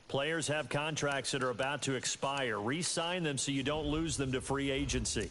Players have contracts that are about to expire. Re-sign them so you don't lose them to free agency.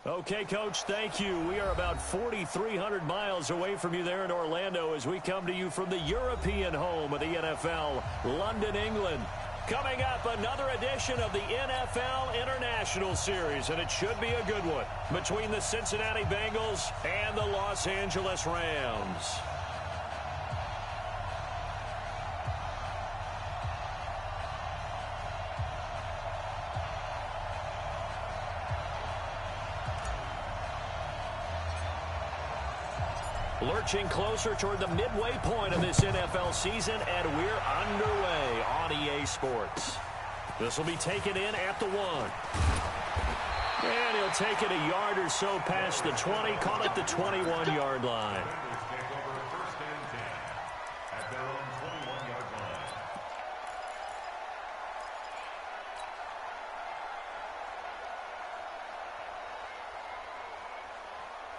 Okay, Coach, thank you. We are about 4,300 miles away from you there in Orlando as we come to you from the European home of the NFL, London, England. Coming up, another edition of the NFL International Series, and it should be a good one, between the Cincinnati Bengals and the Los Angeles Rams. Lurching closer toward the midway point of this NFL season, and we're underway on EA Sports. This will be taken in at the 1. And he'll take it a yard or so past the 20, call it the 21-yard line.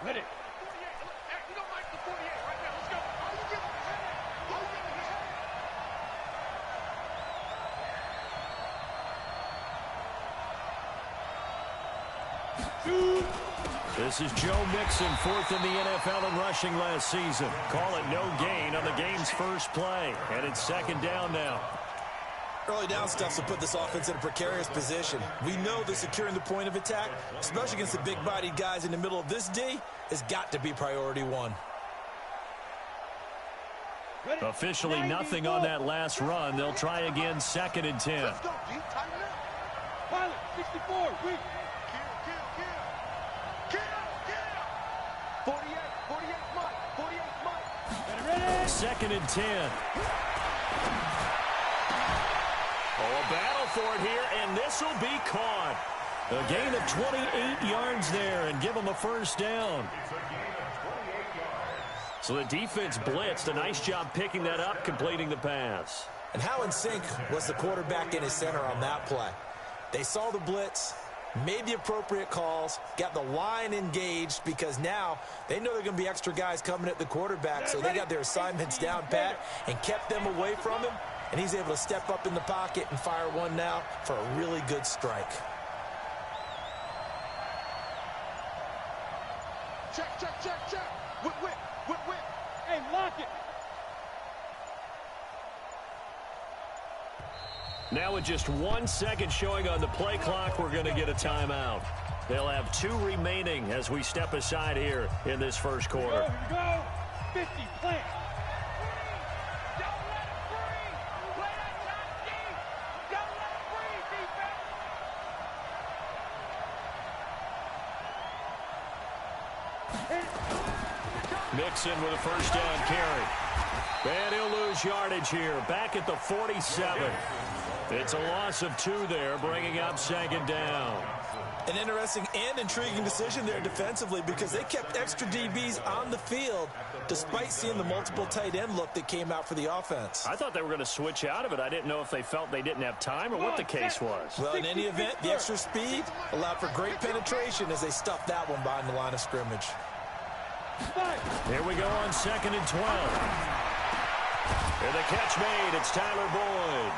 Ready. This is Joe Mixon, 4th in the NFL in rushing last season. Call it no gain on the game's first play, and it's 2nd down now. Early down stuff will put this offense in a precarious position. We know that securing the point of attack, especially against the big-bodied guys in the middle of this D, has got to be priority 1. Officially nothing on that last run. They'll try again, 2nd and 10. Let's go, Pete. Tighten up. Pilot, 64. Kill. 48 Mike. Ready? 2nd and 10. Oh, a battle for it here, and this will be caught. A gain of 28 yards there, and give them a 1st down. So the defense blitzed. A nice job picking that up, completing the pass. And how in sync was the quarterback and his center on that play? They saw the blitz, made the appropriate calls, got the line engaged, because now they know there are going to be extra guys coming at the quarterback, so they got their assignments down pat and kept them away from him, and he's able to step up in the pocket and fire one now for a really good strike. Check. Whip. Hey, lock it. Now with just 1 second showing on the play clock, we're going to get a timeout. They'll have 2 remaining as we step aside here in this first quarter. Here we go. 50, plant. Mixon with a 1st down carry. And he'll lose yardage here. Back at the 47. It's a loss of 2 there, bringing up 2nd down. An interesting and intriguing decision there defensively, because they kept extra DBs on the field despite seeing the multiple tight end look that came out for the offense. I thought they were going to switch out of it. I didn't know if they felt they didn't have time or what the case was. Well, in any event, the extra speed allowed for great penetration as they stuffed that one behind the line of scrimmage. Here we go on 2nd and 12. And the catch made. It's Tyler Boyd.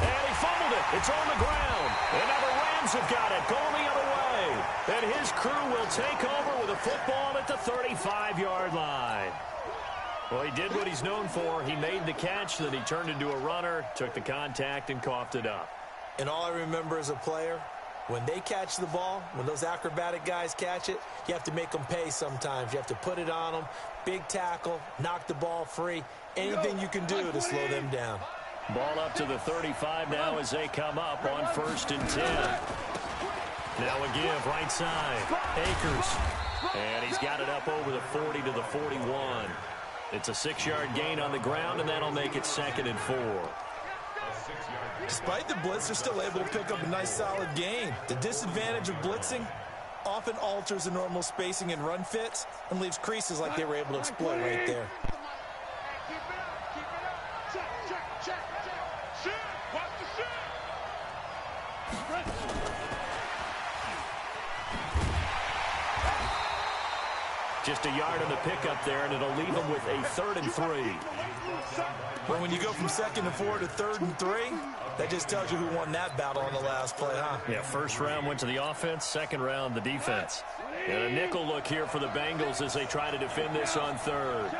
And he fumbled it. It's on the ground. And now the Rams have got it. Going the other way. And his crew will take over with a football at the 35-yard line. Well, he did what he's known for. He made the catch, then he turned into a runner, took the contact, and coughed it up. And all I remember as a player, when they catch the ball, when those acrobatic guys catch it, you have to make them pay sometimes. You have to put it on them, big tackle, knock the ball free, anything you can do to slow them down. Ball up to the 35 now as they come up on 1st and 10. Now a give, right side, Akers. And he's got it up over the 40 to the 41. It's a 6-yard gain on the ground, and that'll make it 2nd and 4. Despite the blitz, they're still able to pick up a nice solid gain. The disadvantage of blitzing often alters the normal spacing and run fits and leaves creases like they were able to exploit right there. Just a yard on the pickup there, and it'll leave them with a 3rd and 3. But when you go from 2nd and 4 to 3rd and 3, that just tells you who won that battle on the last play, huh? Yeah, first round went to the offense, second round the defense. And a nickel look here for the Bengals as they try to defend this on 3rd.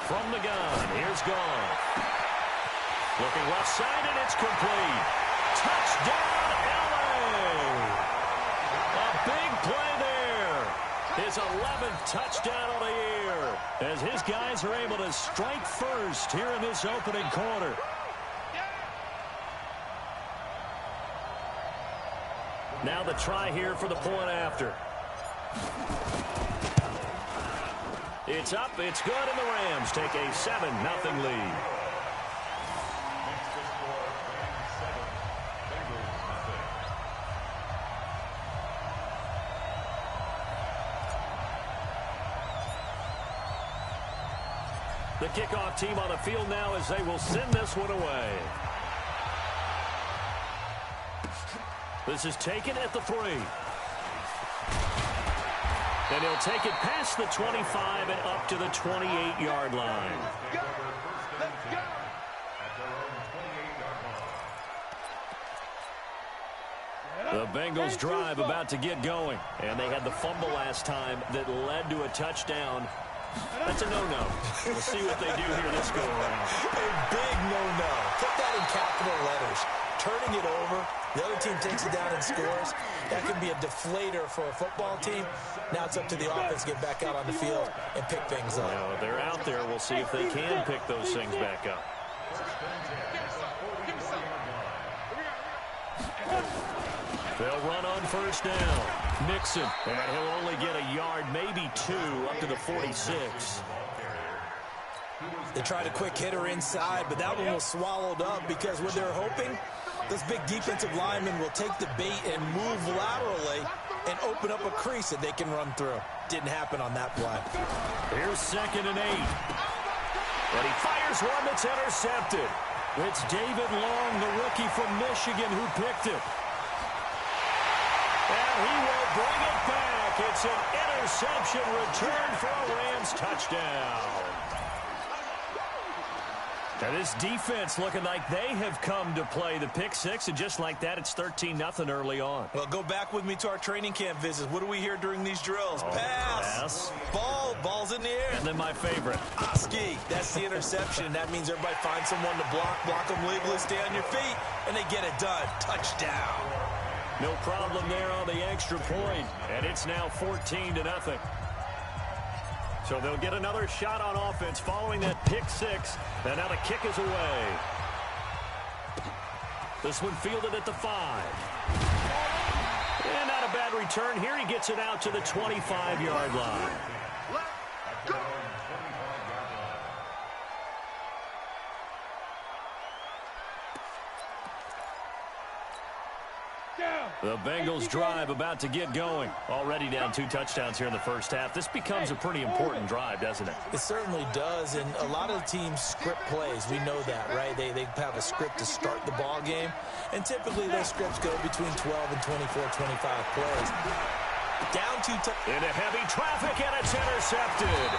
From the gun, here's Goff. Looking left side, and it's complete. Touchdown, LA! A big play there. His 11th touchdown of the year as his guys are able to strike first here in this opening quarter. Now the try here for the point after. It's up, it's good, and the Rams take a 7-0 lead. The kickoff team on the field now as they will send this one away. This is taken at the 3. And he'll take it past the 25 and up to the 28-yard line. The Bengals drive about to get going. And they had the fumble last time that led to a touchdown. That's a no-no. We'll see what they do here this go-around. A big no-no. Put that in capital letters. Turning it over, the other team takes it down and scores. That could be a deflator for a football team. Now it's up to the offense to get back out on the field and pick things up. Now, they're out there. We'll see if they can pick those things back up. They'll run on first down. Mixon, and he'll only get a yard, maybe 2, up to the 46. They tried a quick hitter inside, but that one was swallowed up because what they're hoping, those big defensive linemen will take the bait and move laterally and open up a crease that they can run through. Didn't happen on that play. Here's 2nd and 8. And he fires one that's intercepted. It's David Long, the rookie from Michigan, who picked it. And he will bring it back. It's an interception return for a Rams touchdown. Now this defense looking like they have come to play the pick 6, and just like that, it's 13-0 early on. Well, go back with me to our training camp visits. What do we hear during these drills? Pass. Ball's in the air. And then my favorite. Ski. That's the interception. That means everybody finds someone to block them legally, stay on your feet, and they get it done. Touchdown. No problem there on the extra point, and it's now 14-0. So they'll get another shot on offense following that pick 6, and now the kick is away. This one fielded at the 5. And not a bad return here. He gets it out to the 25-yard line. Let's go. The Bengals drive about to get going. Already down 2 touchdowns here in the first half. This becomes a pretty important drive, doesn't it? It certainly does, and a lot of the teams script plays. We know that, right? They have a script to start the ball game, and typically those scripts go between 12 and 24, 25 plays. Down 2 into heavy traffic, and it's intercepted.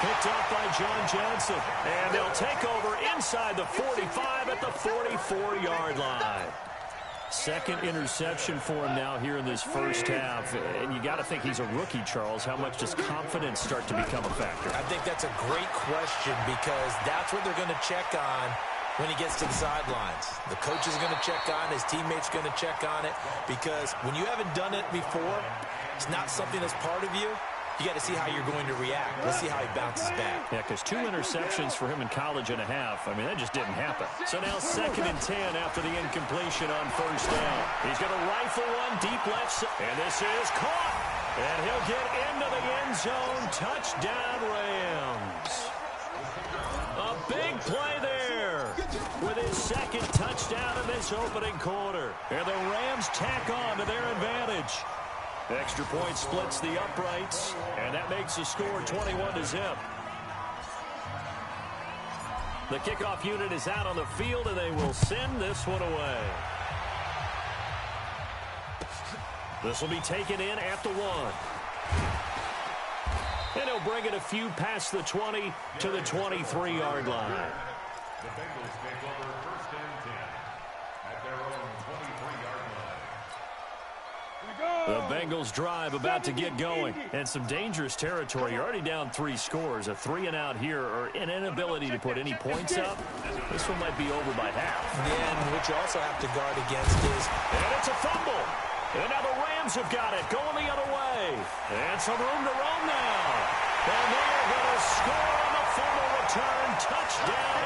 Picked up by John Johnson, and they'll take over inside the 45 at the 44-yard line. Second interception for him now here in this first half. And you got to think he's a rookie, Charles. How much does confidence start to become a factor? I think that's a great question because that's what they're going to check on when he gets to the sidelines. The coach is going to check on, his teammates going to check on it, because when you haven't done it before, it's not something that's part of you. You got to see how you're going to react. Let's see how he bounces back. Yeah, because 2 interceptions for him in college and a half. I mean, that just didn't happen. So now 2nd and 10 after the incompletion on first down. He's going to rifle one deep left side. And this is caught. And he'll get into the end zone. Touchdown, Rams. A big play there with his 2nd touchdown in this opening quarter. And the Rams tack on to their advantage. Extra point splits the uprights, and that makes the score 21-0. The kickoff unit is out on the field, and they will send this one away. This will be taken in at the 1. And he'll bring it a few past the 20 to the 23-yard line. The Bengals take over 1st and 10 at their own 23-yard line. The Bengals drive about to get going. And some dangerous territory. You're already down 3 scores. A 3-and-out here or an inability to put any points up. This one might be over by half. Yeah, and what you also have to guard against is... And it's a fumble. And now the Rams have got it, going the other way. And some room to roam now. And they're going to score on the fumble return. Touchdown,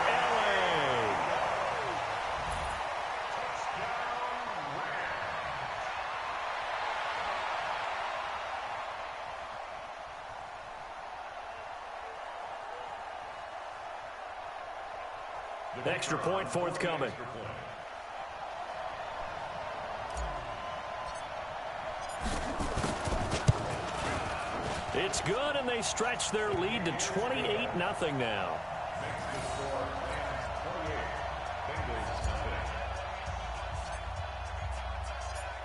L.A. Extra point forthcoming. It's good, and they stretch their lead to 28-0 now.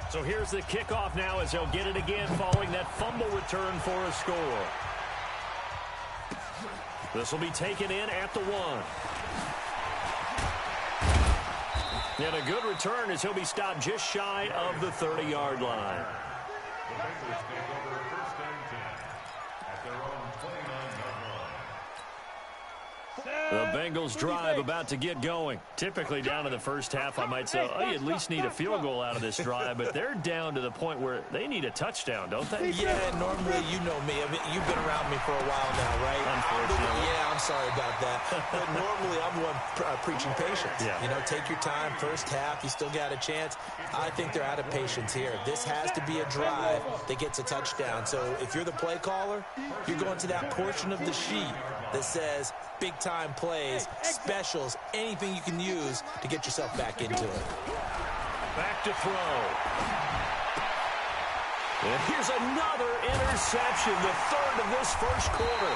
So here's the kickoff now as they'll get it again following that fumble return for a score. This will be taken in at the 1. And a good return as he'll be stopped just shy of the 30-yard line. The Bengals take over 1st and 10 at their own 29-yard line. The Bengals drive about to get going. Typically down in the first half, I might say, oh, you at least need a field goal out of this drive, but they're down to the point where they need a touchdown, don't they? Yeah, normally, you know me. I mean, you've been around me for a while now, right? Unfortunately. Yeah, I'm sorry about that. But normally, I'm the one preaching patience. Yeah. You know, take your time. First half, you still got a chance. I think they're out of patience here. This has to be a drive that gets a touchdown. So if you're the play caller, you're going to that portion of the sheet that says big-time plays, specials, anything you can use to get yourself back into it. Back to throw. And here's another interception, the 3rd of this first quarter.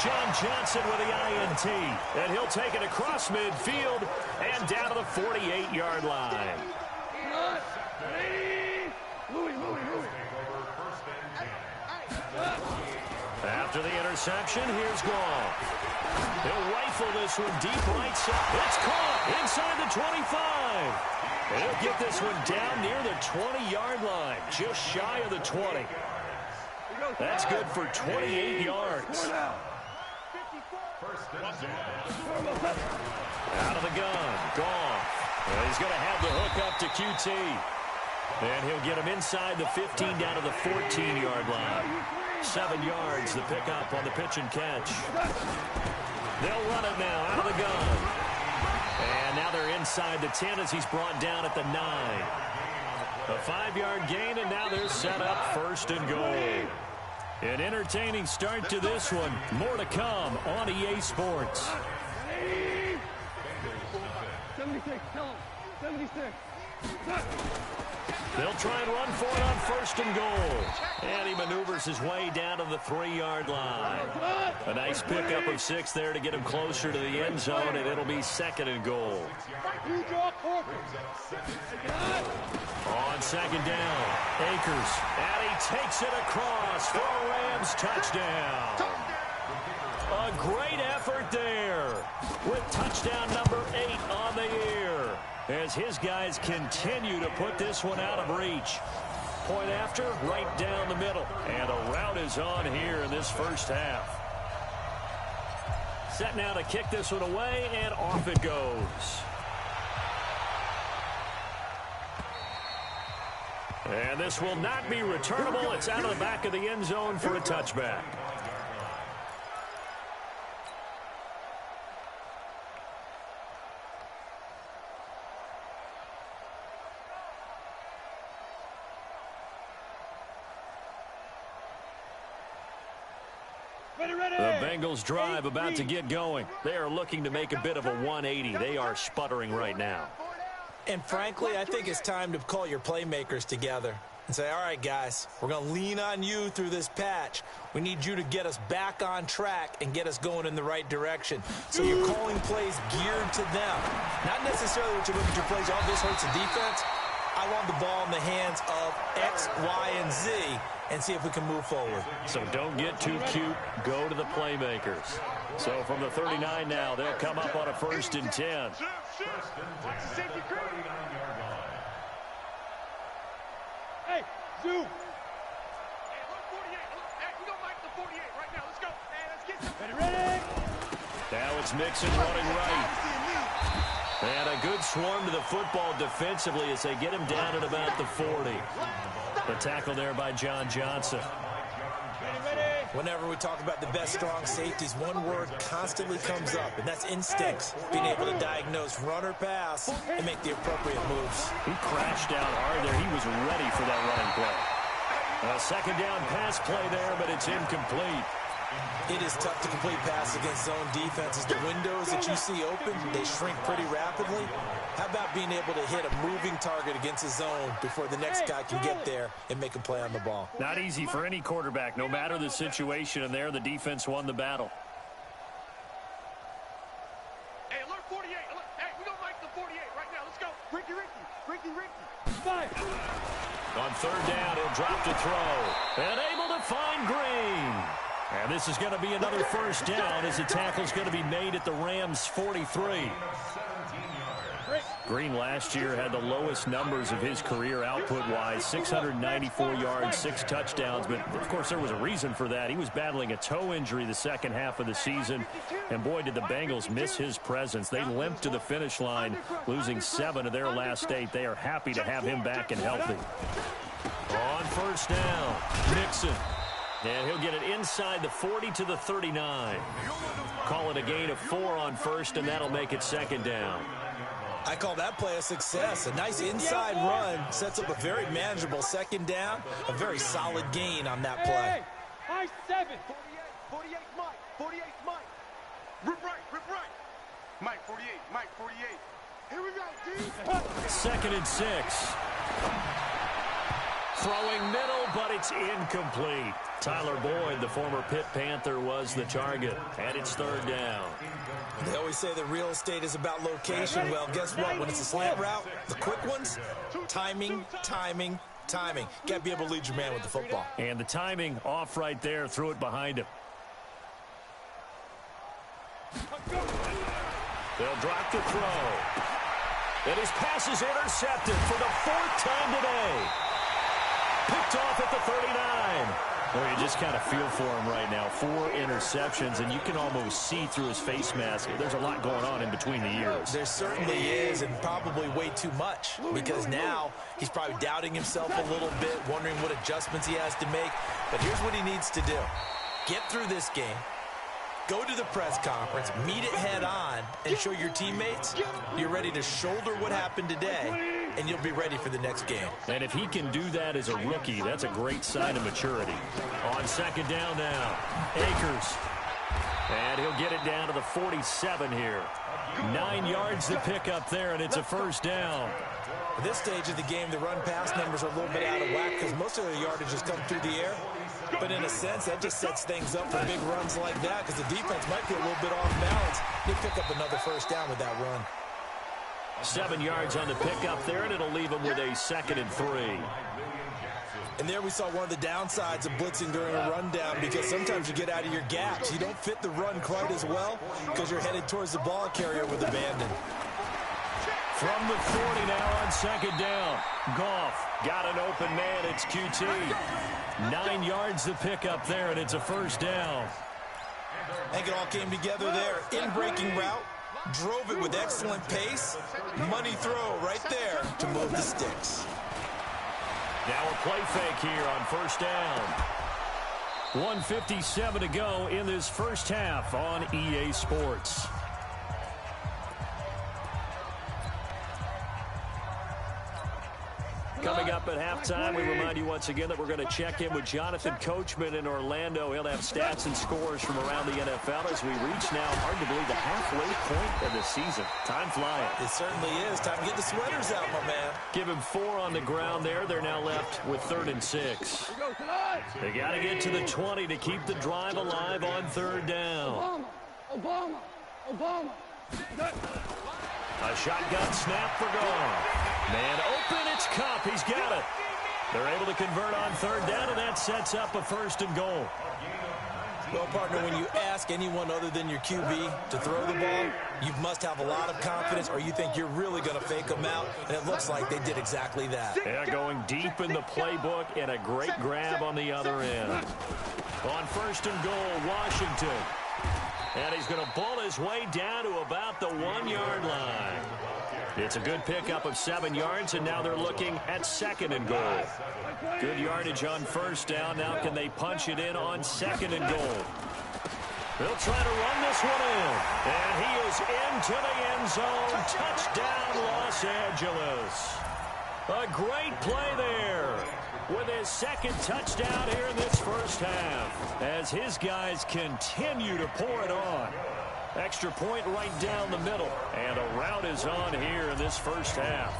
John Johnson with the INT, and he'll take it across midfield and down to the 48-yard line. After the interception, here's Goff. He'll rifle this one deep right side. It's caught inside the 25. And he'll get this one down near the 20-yard line, just shy of the 20. That's good for 28 yards. Out of the gun, Goff. And he's going to have the hook up to QT. And he'll get him inside the 15 down to the 14-yard line. 7 yards, the pickup on the pitch and catch. They'll run it now out of the gun. And now they're inside the 10 as he's brought down at the 9. A 5-yard gain, and now they're set up 1st and goal. An entertaining start to this one. More to come on EA Sports. 76, tell him. 76. They'll try and run for it on 1st and goal. And he maneuvers his way down to the 3-yard line. A nice pickup of 6 there to get him closer to the end zone, and it'll be 2nd and goal. On 2nd down, Akers, and he takes it across for a Rams touchdown. A great effort there with touchdown number 8 on the year, as his guys continue to put this one out of reach. Point after, right down the middle. And a route is on here in this first half. Set now to kick this one away, and off it goes. And this will not be returnable. It's out of the back of the end zone for a touchback. The Bengals drive about to get going. They are looking to make a bit of a 180. They are sputtering right now. And frankly, I think it's time to call your playmakers together and say, all right, guys, we're going to lean on you through this patch. We need you to get us back on track and get us going in the right direction. So you're calling plays geared to them. Not necessarily what you look at your plays, oh, this hurts the defense. I want the ball in the hands of X, Y, and Z and see if we can move forward. So don't get too cute. Go to the playmakers. So from the 39 now, they'll come up on a 1st and 10. Hey, Zoo. Ready? Now it's Mixon running right. And a good swarm to the football defensively as they get him down at about the 40. The tackle there by John Johnson. Whenever we talk about the best strong safeties, one word constantly comes up, and that's instincts. Being able to diagnose run or pass and make the appropriate moves. He crashed out hard there. He was ready for that running play. A 2nd down pass play there, but it's incomplete. It is tough to complete pass against zone defenses. The windows that you see open, they shrink pretty rapidly. How about being able to hit a moving target against a zone before the next guy can get there and make a play on the ball? Not easy for any quarterback, no matter the situation, and there the defense won the battle. Hey, alert 48. Alert. Hey, we don't like the 48 right now. Let's go. Ricky. Fire. On 3rd down, he'll drop to throw. And able to find Green. And this is going to be another 1st down as the tackle's going to be made at the Rams' 43. Green last year had the lowest numbers of his career output-wise, 694 yards, 6 touchdowns. But, of course, there was a reason for that. He was battling a toe injury the second half of the season. And, boy, did the Bengals miss his presence. They limped to the finish line, losing 7 of their last 8. They are happy to have him back and healthy. On 1st down, Mixon. And he'll get it inside the 40 to the 39. Call it a gain of 4 on 1st, and that'll make it 2nd down. I call that play a success. A nice inside run sets up a very manageable 2nd down. A very solid gain on that play. High 7. 48 Mike. 48 Mike. Rip right. Mike 48. Mike 48. Here we go, D. 2nd and 6. Throwing middle, but it's incomplete. Tyler Boyd, the former Pitt Panther, was the target. And it's 3rd down. They always say that real estate is about location. Well, guess what? When it's a slant route, the quick ones, timing. Got to be able to lead your man with the football. And the timing off right there. Threw it behind him. They'll drop the throw. And his pass is intercepted for the 4th time today. Picked off at the 39. Well, you just kind of feel for him right now. 4 interceptions, and you can almost see through his face mask. There's a lot going on in between the ears. There certainly is, and probably way too much, because now he's probably doubting himself a little bit, wondering what adjustments he has to make. But here's what he needs to do. Get through this game. Go to the press conference, meet it head on, and show your teammates you're ready to shoulder what happened today, and you'll be ready for the next game. And if he can do that as a rookie, that's a great sign of maturity. On 2nd down now, Akers. And he'll get it down to the 47 here. 9 yards to pick up there, and it's a 1st down. At this stage of the game, the run-pass numbers are a little bit out of whack because most of the yardage has come through the air. But in a sense, that just sets things up for big runs like that because the defense might be a little bit off balance. They pick up another 1st down with that run. 7 yards on the pickup there, and it'll leave him with a 2nd and 3. And there we saw one of the downsides of blitzing during a rundown because sometimes you get out of your gaps. You don't fit the run quite as well because you're headed towards the ball carrier with abandon. From the 40 now on 2nd down. Goff got an open man. It's QT. 9 yards to pick up there, and it's a 1st down. I think it all came together there. In-breaking route. Drove it with excellent pace. Money throw right there to move the sticks. Now a play fake here on 1st down. 1:57 to go in this 1st half on EA Sports. Coming up at halftime, we remind you once again that we're going to check in with Jonathan Coachman in Orlando. He'll have stats and scores from around the NFL as we reach now, hard to believe, the halfway point of the season. Time flying. It certainly is. Time to get the sweaters out, my man. Give him 4 on the ground there. They're now left with 3rd and 6. They got to get to the 20 to keep the drive alive on 3rd down. Obama. A shotgun snap for Goff. Man open, it's Cup. He's got it. They're able to convert on third down, and that sets up a 1st and goal. Well, partner, when you ask anyone other than your QB to throw the ball, you must have a lot of confidence, or you think you're really going to fake them out, and it looks like they did exactly that. Yeah, going deep in the playbook, and a great grab on the other end. On 1st and goal, Washington. And he's going to ball his way down to about the 1-yard line. It's a good pickup of 7 yards, and now they're looking at 2nd and goal. Good yardage on 1st down. Now can they punch it in on 2nd and goal? They'll try to run this one in. And he is into the end zone. Touchdown, Los Angeles. A great play there with his 2nd touchdown here in this first half, as his guys continue to pour it on. Extra point right down the middle, and a route is on here in this first half.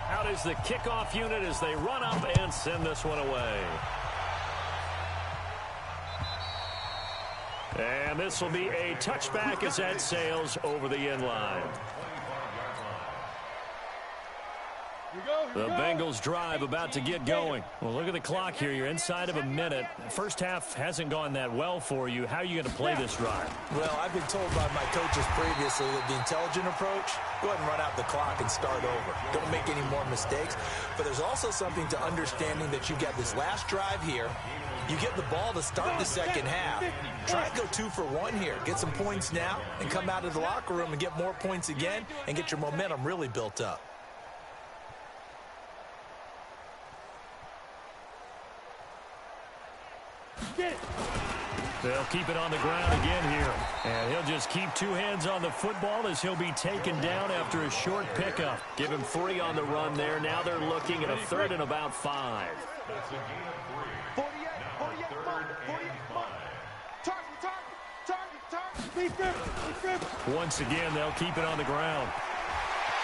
Out is the kickoff unit as they run up and send this one away. And this will be a touchback as that sails over the end line. The Bengals drive about to get going. Well, look at the clock here. You're inside of a minute. First half hasn't gone that well for you. How are you going to play this drive? Well, I've been told by my coaches previously that the intelligent approach, go ahead and run out the clock and start over. Don't make any more mistakes. But there's also something to understanding that you got this last drive here. You get the ball to start the second half. Try to go 2 for 1 here. Get some points now and come out of the locker room and get more points again and get your momentum really built up. They'll keep it on the ground again here. And he'll just keep 2 hands on the football as he'll be taken down after a short pickup. Give him 3 on the run there. Now they're looking at a 3rd and about 5. That's a gain of 3. 48 Mike. 48 Mike. Target. Once again, they'll keep it on the ground.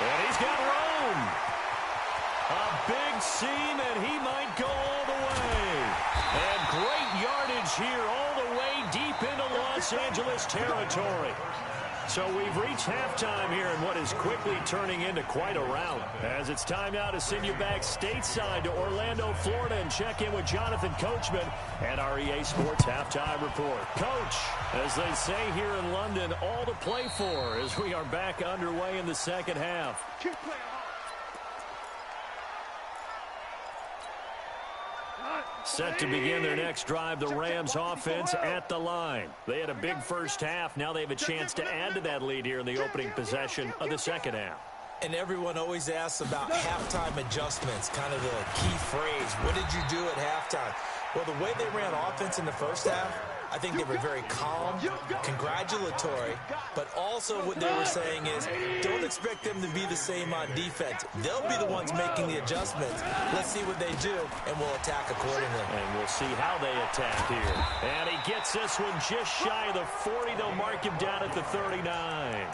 And he's got room. A big seam, and he might go all the way. And great yardage here all the way deep into Los Angeles territory. So we've reached halftime here in what is quickly turning into quite a rout. As it's time now to send you back stateside to Orlando, Florida, and check in with Jonathan Coachman and our EA Sports Halftime Report. Coach, as they say here in London, all to play for as we are back underway in the second half. Keep playing hard. Set to begin their next drive, the Rams offense at the line. They had a big first half. Now they have a chance to add to that lead here in the opening possession of the second half. And everyone always asks about halftime adjustments, kind of the key phrase. What did you do at halftime? Well, the way they ran offense in the first half, I think they were very calm, congratulatory, but also what they were saying is don't expect them to be the same on defense. They'll be the ones making the adjustments. Let's see what they do, and we'll attack accordingly. And we'll see how they attack here. And he gets this one just shy of the 40. They'll mark him down at the 39.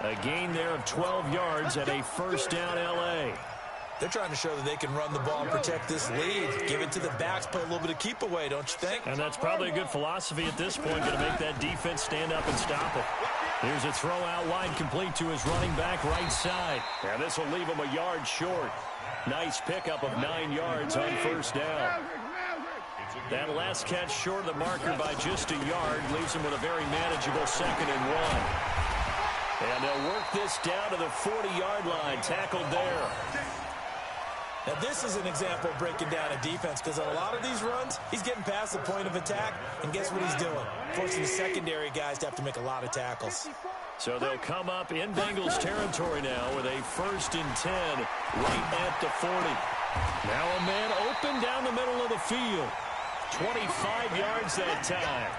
A gain there of 12 yards at a first down L.A. They're trying to show that they can run the ball and protect this lead. Give it to the backs, play a little bit of keep away, don't you think? And that's probably a good philosophy at this point, going to make that defense stand up and stop it. Here's a throw out wide, complete to his running back right side. And this will leave him a yard short. Nice pickup of 9 yards on first down. That last catch short of the marker by just a yard leaves him with a very manageable 2nd and 1. And they'll work this down to the 40-yard line, tackled there. Now, this is an example of breaking down a defense because on a lot of these runs, he's getting past the point of attack, and guess what he's doing? Forcing the secondary guys to have to make a lot of tackles. So they'll come up in Bengals territory now with a 1st and 10 right at the 40. Now a man open down the middle of the field. 25 yards that time.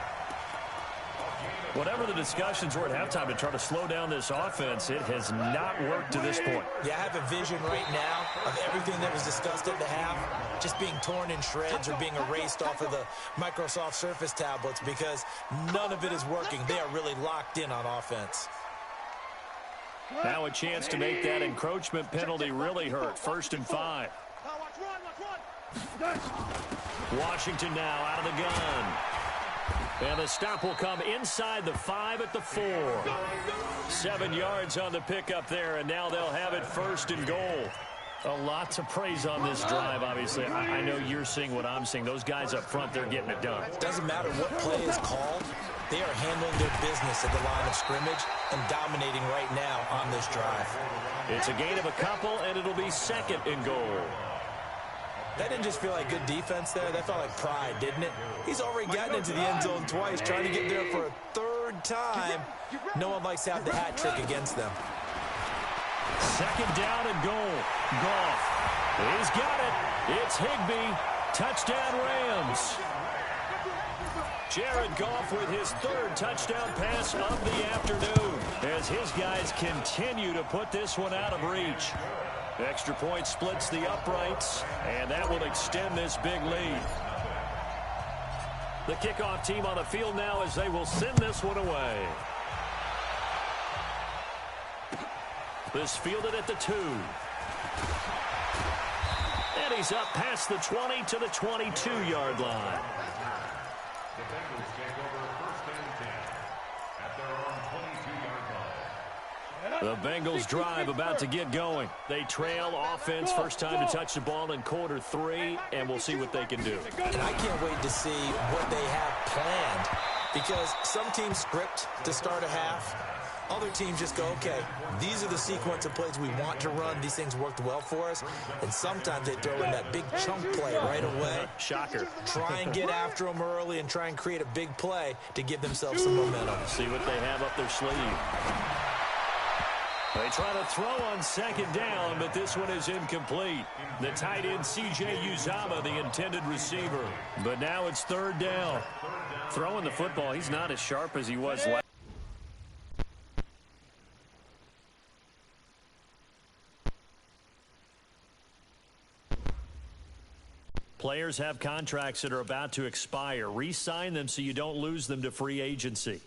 Whatever the discussions were at halftime to try to slow down this offense, it has not worked to this point. Yeah, I have a vision right now of everything that was discussed at the half just being torn in shreds or being erased off of the Microsoft Surface tablets because none of it is working. They are really locked in on offense. Now a chance to make that encroachment penalty really hurt. 1st and 5. Run. Washington now out of the gun. And the stop will come inside the 5 at the 4. 7 yards on the pickup there, and now they'll have it 1st and goal. A lot to praise on this drive, obviously. I know you're seeing what I'm seeing. Those guys up front, they're getting it done. Doesn't matter what play is called. They are handling their business at the line of scrimmage and dominating right now on this drive. It's a gain of a couple, and it'll be 2nd and goal. That didn't just feel like good defense there. That felt like pride, didn't it? He's already gotten into the end zone twice, trying to get there for a 3rd time. No one likes to have the hat trick against them. 2nd down and goal. Goff. He's got it. It's Higbee. Touchdown Rams. Jared Goff with his 3rd touchdown pass of the afternoon as his guys continue to put this one out of reach. Extra point splits the uprights, and that will extend this big lead. The kickoff team on the field now as they will send this one away. This fielded at the 2. And he's up past the 20 to the 22-yard line. The Bengals take over 1st and 10 at their own 22-yard line. The Bengals drive about to get going. They trail offense, first time to touch the ball in quarter 3, and we'll see what they can do. And I can't wait to see what they have planned, because some teams script to start a half. Other teams just go, okay, these are the sequence of plays we want to run. These things worked well for us. And sometimes they throw in that big chunk play right away. Shocker. Try and get after them early and try and create a big play to give themselves some momentum. See what they have up their sleeve. They try to throw on 2nd down, but this one is incomplete. The tight end, C.J. Uzama, the intended receiver. But now it's 3rd down. Throwing the football, he's not as sharp as he was last. Players have contracts that are about to expire. Re-sign them so you don't lose them to free agency.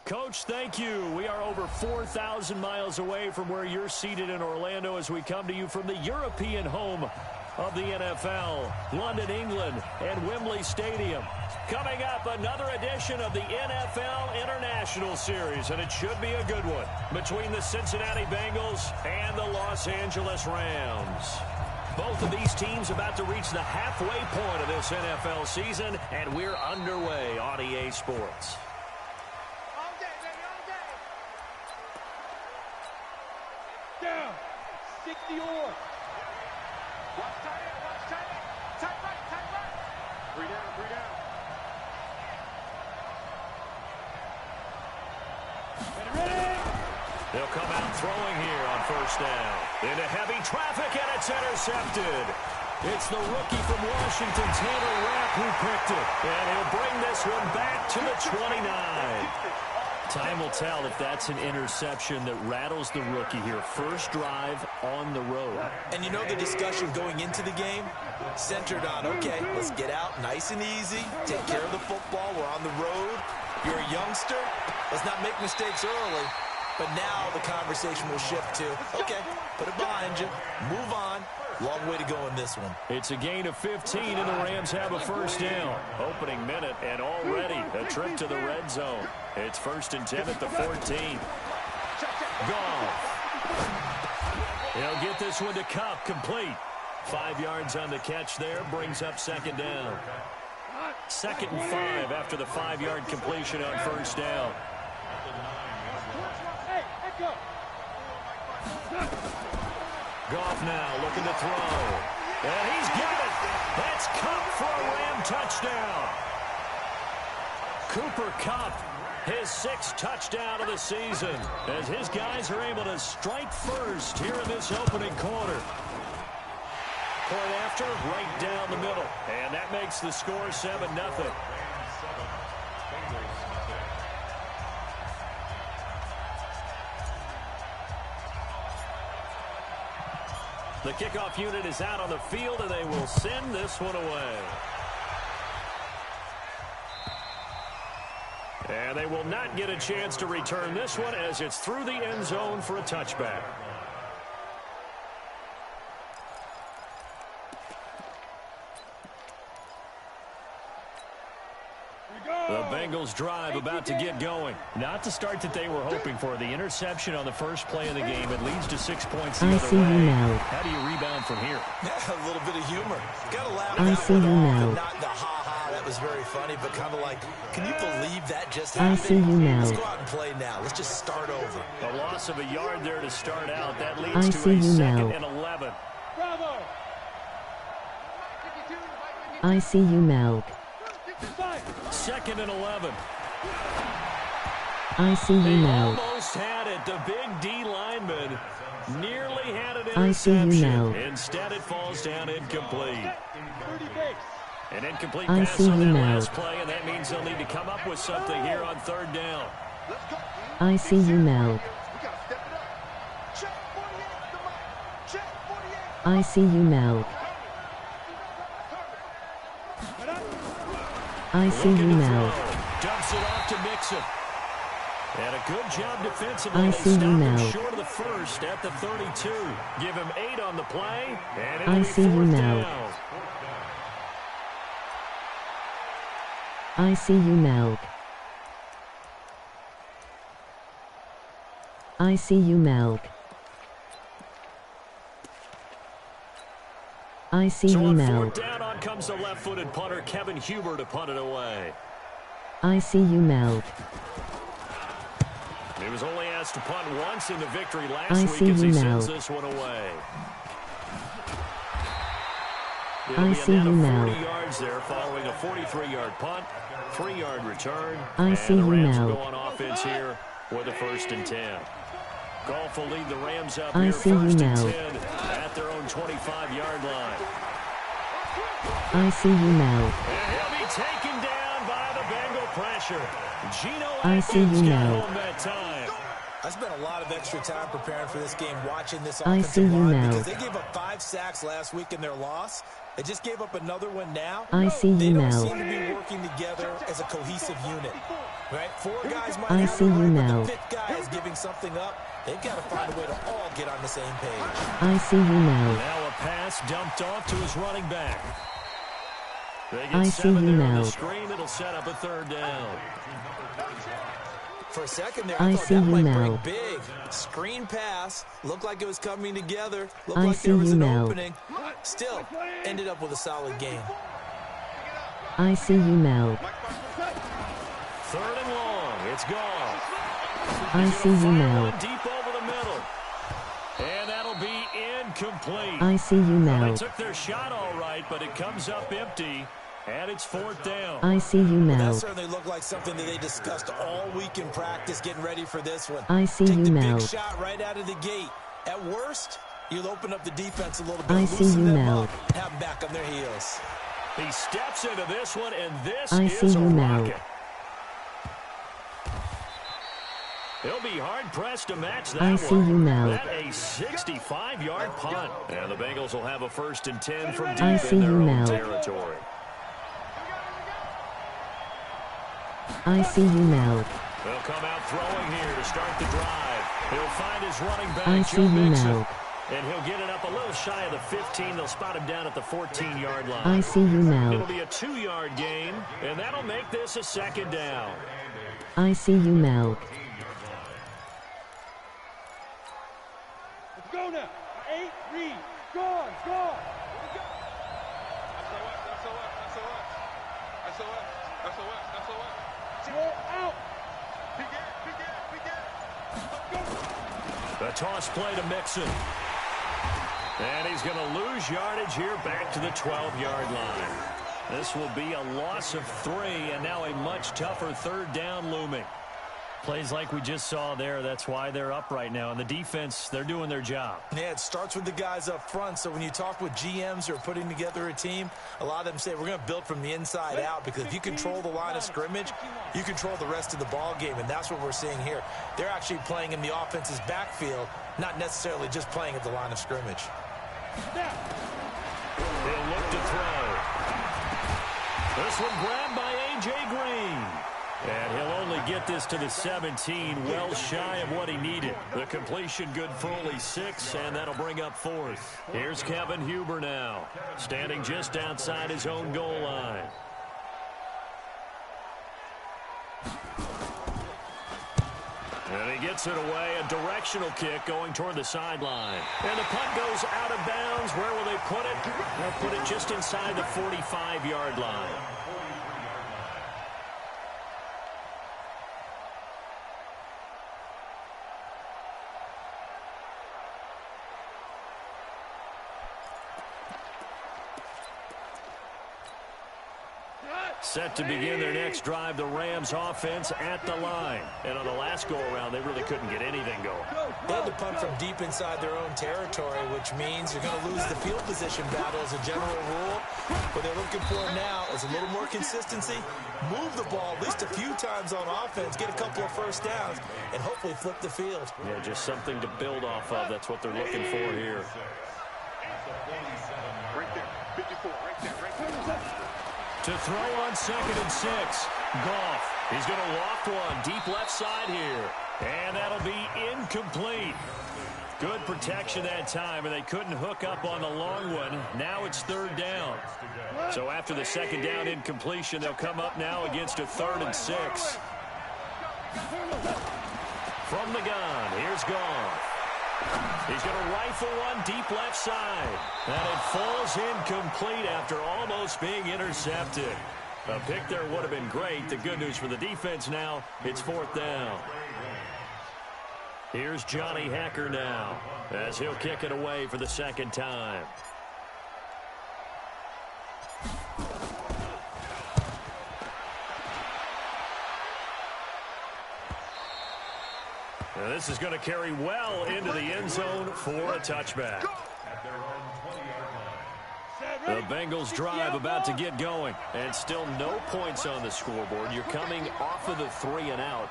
Coach, thank you. We are over 4,000 miles away from where you're seated in Orlando as we come to you from the European home of the NFL, London, England, and Wembley Stadium. Coming up, another edition of the NFL International Series, and it should be a good one, between the Cincinnati Bengals and the Los Angeles Rams. Both of these teams about to reach the halfway point of this NFL season, and we're underway on EA Sports. All day, baby, all day. Down. 60 or. Watch tight end, watch tight end. Tight right, tight right. 3 down, 3 down. Ready? They'll come out throwing here on first down. Into heavy traffic, and it's intercepted. It's the rookie from Washington, Taylor Rapp, who picked it. And he'll bring this one back to the 29. Time will tell if that's an interception that rattles the rookie here. First drive on the road. And you know the discussion going into the game? Centered on, okay, let's get out nice and easy, take care of the football, we're on the road. You're a youngster, let's not make mistakes early. But now the conversation will shift to, okay, put it behind you, move on. Long way to go in this one. It's a gain of 15, and the Rams have a first down. Opening minute, and already a trip to the red zone. It's 1st and 10 at the 14. Goff. He'll get this one to Kupp, complete. 5 yards on the catch there, brings up 2nd down. 2nd and 5 after the 5-yard completion on first down. Goff now looking to throw. And he's got it. That's Kupp for a Ram touchdown. Cooper Kupp, his 6th touchdown of the season, as his guys are able to strike first here in this opening quarter. Point after, right down the middle. And that makes the score 7-0. The kickoff unit is out on the field, and they will send this one away. And they will not get a chance to return this one as it's through the end zone for a touchback. The Bengals drive about to get going. Not the start that they were hoping for. The interception on the first play of the game. It leads to 6 points the other way. How do you rebound from here? A little bit of humor. Got to laugh. I see you now. Not the ha-ha, that was very funny, but kind of like, can you believe that just I happened? see you now. Let's go out and play now. Let's just start over. A loss of a yard there to start out. That leads I to see a you 2nd now. and 11. Bravo. I see you, Malc. 2nd and 11. I see you, They Malc. almost had it. The big D lineman nearly had an I see you interception. now. Instead, it falls down incomplete. 30 base. An incomplete I pass see on you that now. last play, and that means they'll need to come up with something here on 3rd down. Let's go. I see you, Malc. We gotta step it up. Check 48, the mic. Check 48. I see you, Malc. I see you, Looking to Malc. throw. Dumps it off to Mixon. And a good job defensively. I They see you stop him now. short of the first at the 32. Give him 8 on the play, and it'll I be see you 4th now. down. I see you, Malc. I see you, Malc. I see So you, on 4th Malc. down, on comes the left-footed punter, Kevin Huber, to punt it away. I see you, Malc. He was only asked to punt once in the victory last I week see as he you sends now. this one away. It'll I be see a net you of now. 40 yards there following a 43-yard punt, 3-yard return. I and see the you Rams will now. go on offense here with a 1st and 10. Goff will lead the Rams up I here see you 1st and now. 10 at their own 25-yard line. I see you, Malc. And he'll be taken down by the Bengal pressure. Geno I see Atkins you got now. home that time. I spent a lot of extra time preparing for this game, watching this I see offensive you line now. because they gave up 5 sacks last week in their loss. They just gave up another one now. I see They you don't now. seem to be working together as a cohesive unit. Right? 4 guys might I have see it you right, now. but the 5th guy is giving something up. They've got to find a way to all get on the same page. I see you now. Now a pass dumped off to his running back. They get I see 7 you there on now. the screen. It'll set up a 3rd down. For a second there, I I thought see that you might now. break big. Screen pass. Looked like it was coming together. Looked I like see there was you an now. opening. Still, ended up with a solid game. I see you now. 3rd and long. It's gone. I see you Fire now. one deep over the middle. And that'll be incomplete. I see you Well, now. they took their shot all right, but it comes up empty. And it's 4th down. I see you That now. certainly looked like something that they discussed all week in practice, getting ready for this one. I see Take you the now. big shot right out of the gate. At worst, you'll open up the defense a little bit, I see loosen you them now. up, and have them back on their heels. He steps into this one, and this I is see a you now. rocket. He'll be hard-pressed to match that I see you now. That a 65-yard punt. And the Bengals will have a 1st and 10 from I deep see in their you own now. territory. I see you now. They'll come out throwing here to start the drive. He'll find his running back, I Joe see you Mixon. now. And he'll get it up a little shy of the 15. They'll spot him down at the 14-yard line. I see you It'll now. be a 2-yard gain, and that'll make this a 2nd down. I see you now. Let's go now. 8, read. Gone. SOS. Roll out. The toss play to Mixon. And he's going to lose yardage here back to the 12-yard line. This will be a loss of 3, and now a much tougher 3rd down looming. Plays like we just saw there, that's why they're up right now. And the defense, they're doing their job. Yeah, it starts with the guys up front. So when you talk with GMs who are putting together a team, a lot of them say we're going to build from the inside out, because if you control the line of scrimmage, you control the rest of the ball game, and that's what we're seeing here. They're actually playing in the offense's backfield, not necessarily just playing at the line of scrimmage. He'll look to throw. This one grabbed by A.J. Green. And he'll only get this to the 17, well shy of what he needed. The completion good for only 6, and that'll bring up 4th. Here's Kevin Huber now, standing just outside his own goal line. And he gets it away, a directional kick going toward the sideline. And the punt goes out of bounds. Where will they put it? They'll put it just inside the 45-yard line. Set to begin their next drive, the Rams offense at the line. And on the last go-around, they really couldn't get anything going. They had to punt from deep inside their own territory, which means you're going to lose the field position battle as a general rule. What they're looking for now is a little more consistency, move the ball at least a few times on offense, get a couple of 1st downs, and hopefully flip the field. Yeah, just something to build off of. That's what they're looking for here. Right there. 54. Right there. To throw on 2nd and 6. Goff. He's going to loft one deep left side here. And that'll be incomplete. Good protection that time, and they couldn't hook up on the long one. Now it's 3rd down. So after the 2nd down incompletion, they'll come up now against a 3rd and 6. From the gun, here's Goff. He's going to rifle one deep left side. And it falls incomplete after almost being intercepted. A pick there would have been great. The good news for the defense now, it's 4th down. Here's Johnny Hacker now, as he'll kick it away for the 2nd time. Now this is going to carry well into the end zone for a touchback. The Bengals drive about to get going, and still no points on the scoreboard. You're coming off of the 3 and out.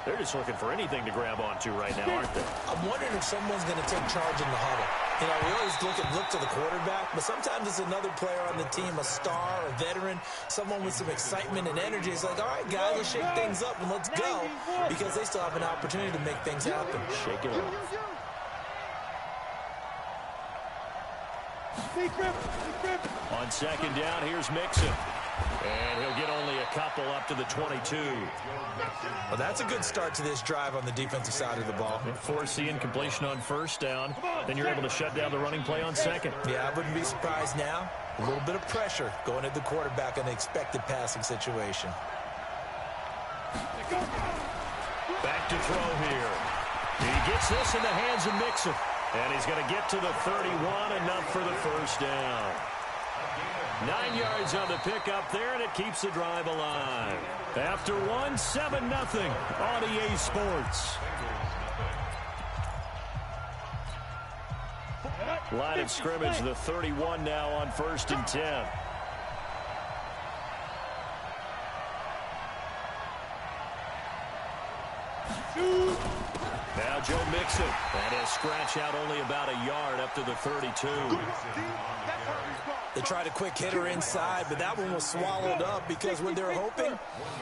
They're just looking for anything to grab onto right now, aren't they? I'm wondering if someone's going to take charge in the huddle. You know, we always look to the quarterback, but sometimes it's another player on the team, a star, a veteran, someone with some excitement and energy. It's like, all right, guys, let's shake things up and let's go, because they still have an opportunity to make things happen. Shake it off. On second down, here's Mixon. And he'll get only a couple up to the 22. Well, that's a good start to this drive on the defensive side of the ball. Force the incompletion on first down. Then you're able to shut down the running play on second. Yeah, I wouldn't be surprised now. A little bit of pressure going at the quarterback in an expected passing situation. Back to throw here. He gets this in the hands of Mixon. And he's going to get to the 31, enough for the first down. 9 yards on the pickup there, and it keeps the drive alive. After 1, 7-0 on EA Sports. Line of scrimmage, the 31 now on 1st and 10. Now Joe Mixon. And he'll scratch out only about a yard up to the 32. They tried a quick hitter inside, but that one was swallowed up because when they're hoping,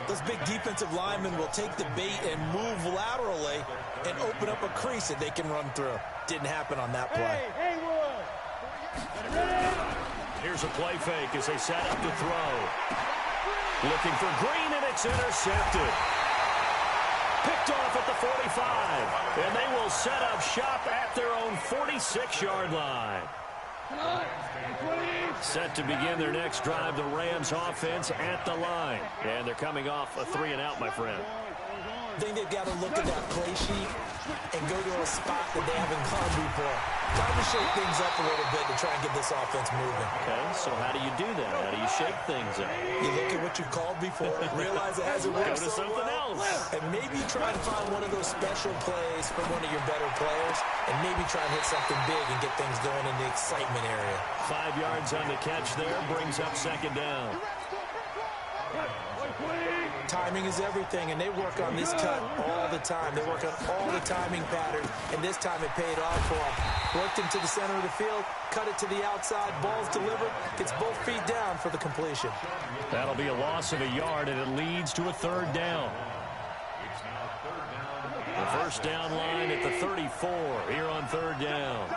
those big defensive linemen will take the bait and move laterally and open up a crease that they can run through. Didn't happen on that play. Here's a play fake as they set up to throw. Looking for Green, and it's intercepted. Picked off at the 45, and they will set up shop at their own 46-yard line. Set to begin their next drive, the Rams offense at the line. And they're coming off a 3-and-out, my friend. I think they've got to look at that play sheet and go to a spot that they haven't gone before. Trying to shake things up a little bit to try and get this offense moving. Okay, so how do you do that? How do you shake things up? You look at what you called before, realize it hasn't worked Go to something else. and maybe try to find one of those special plays from one of your better players, and maybe try and hit something big and get things going in the excitement area. 5 yards on the catch there, brings up second down. Timing is everything, and they work on this cut all the time. They work on all the timing patterns, and this time it paid off for them. Worked him to the center of the field, cut it to the outside, ball's delivered, gets both feet down for the completion. That'll be a loss of a yard, and it leads to a 3rd down. The first down line at the 34 here on 3rd down.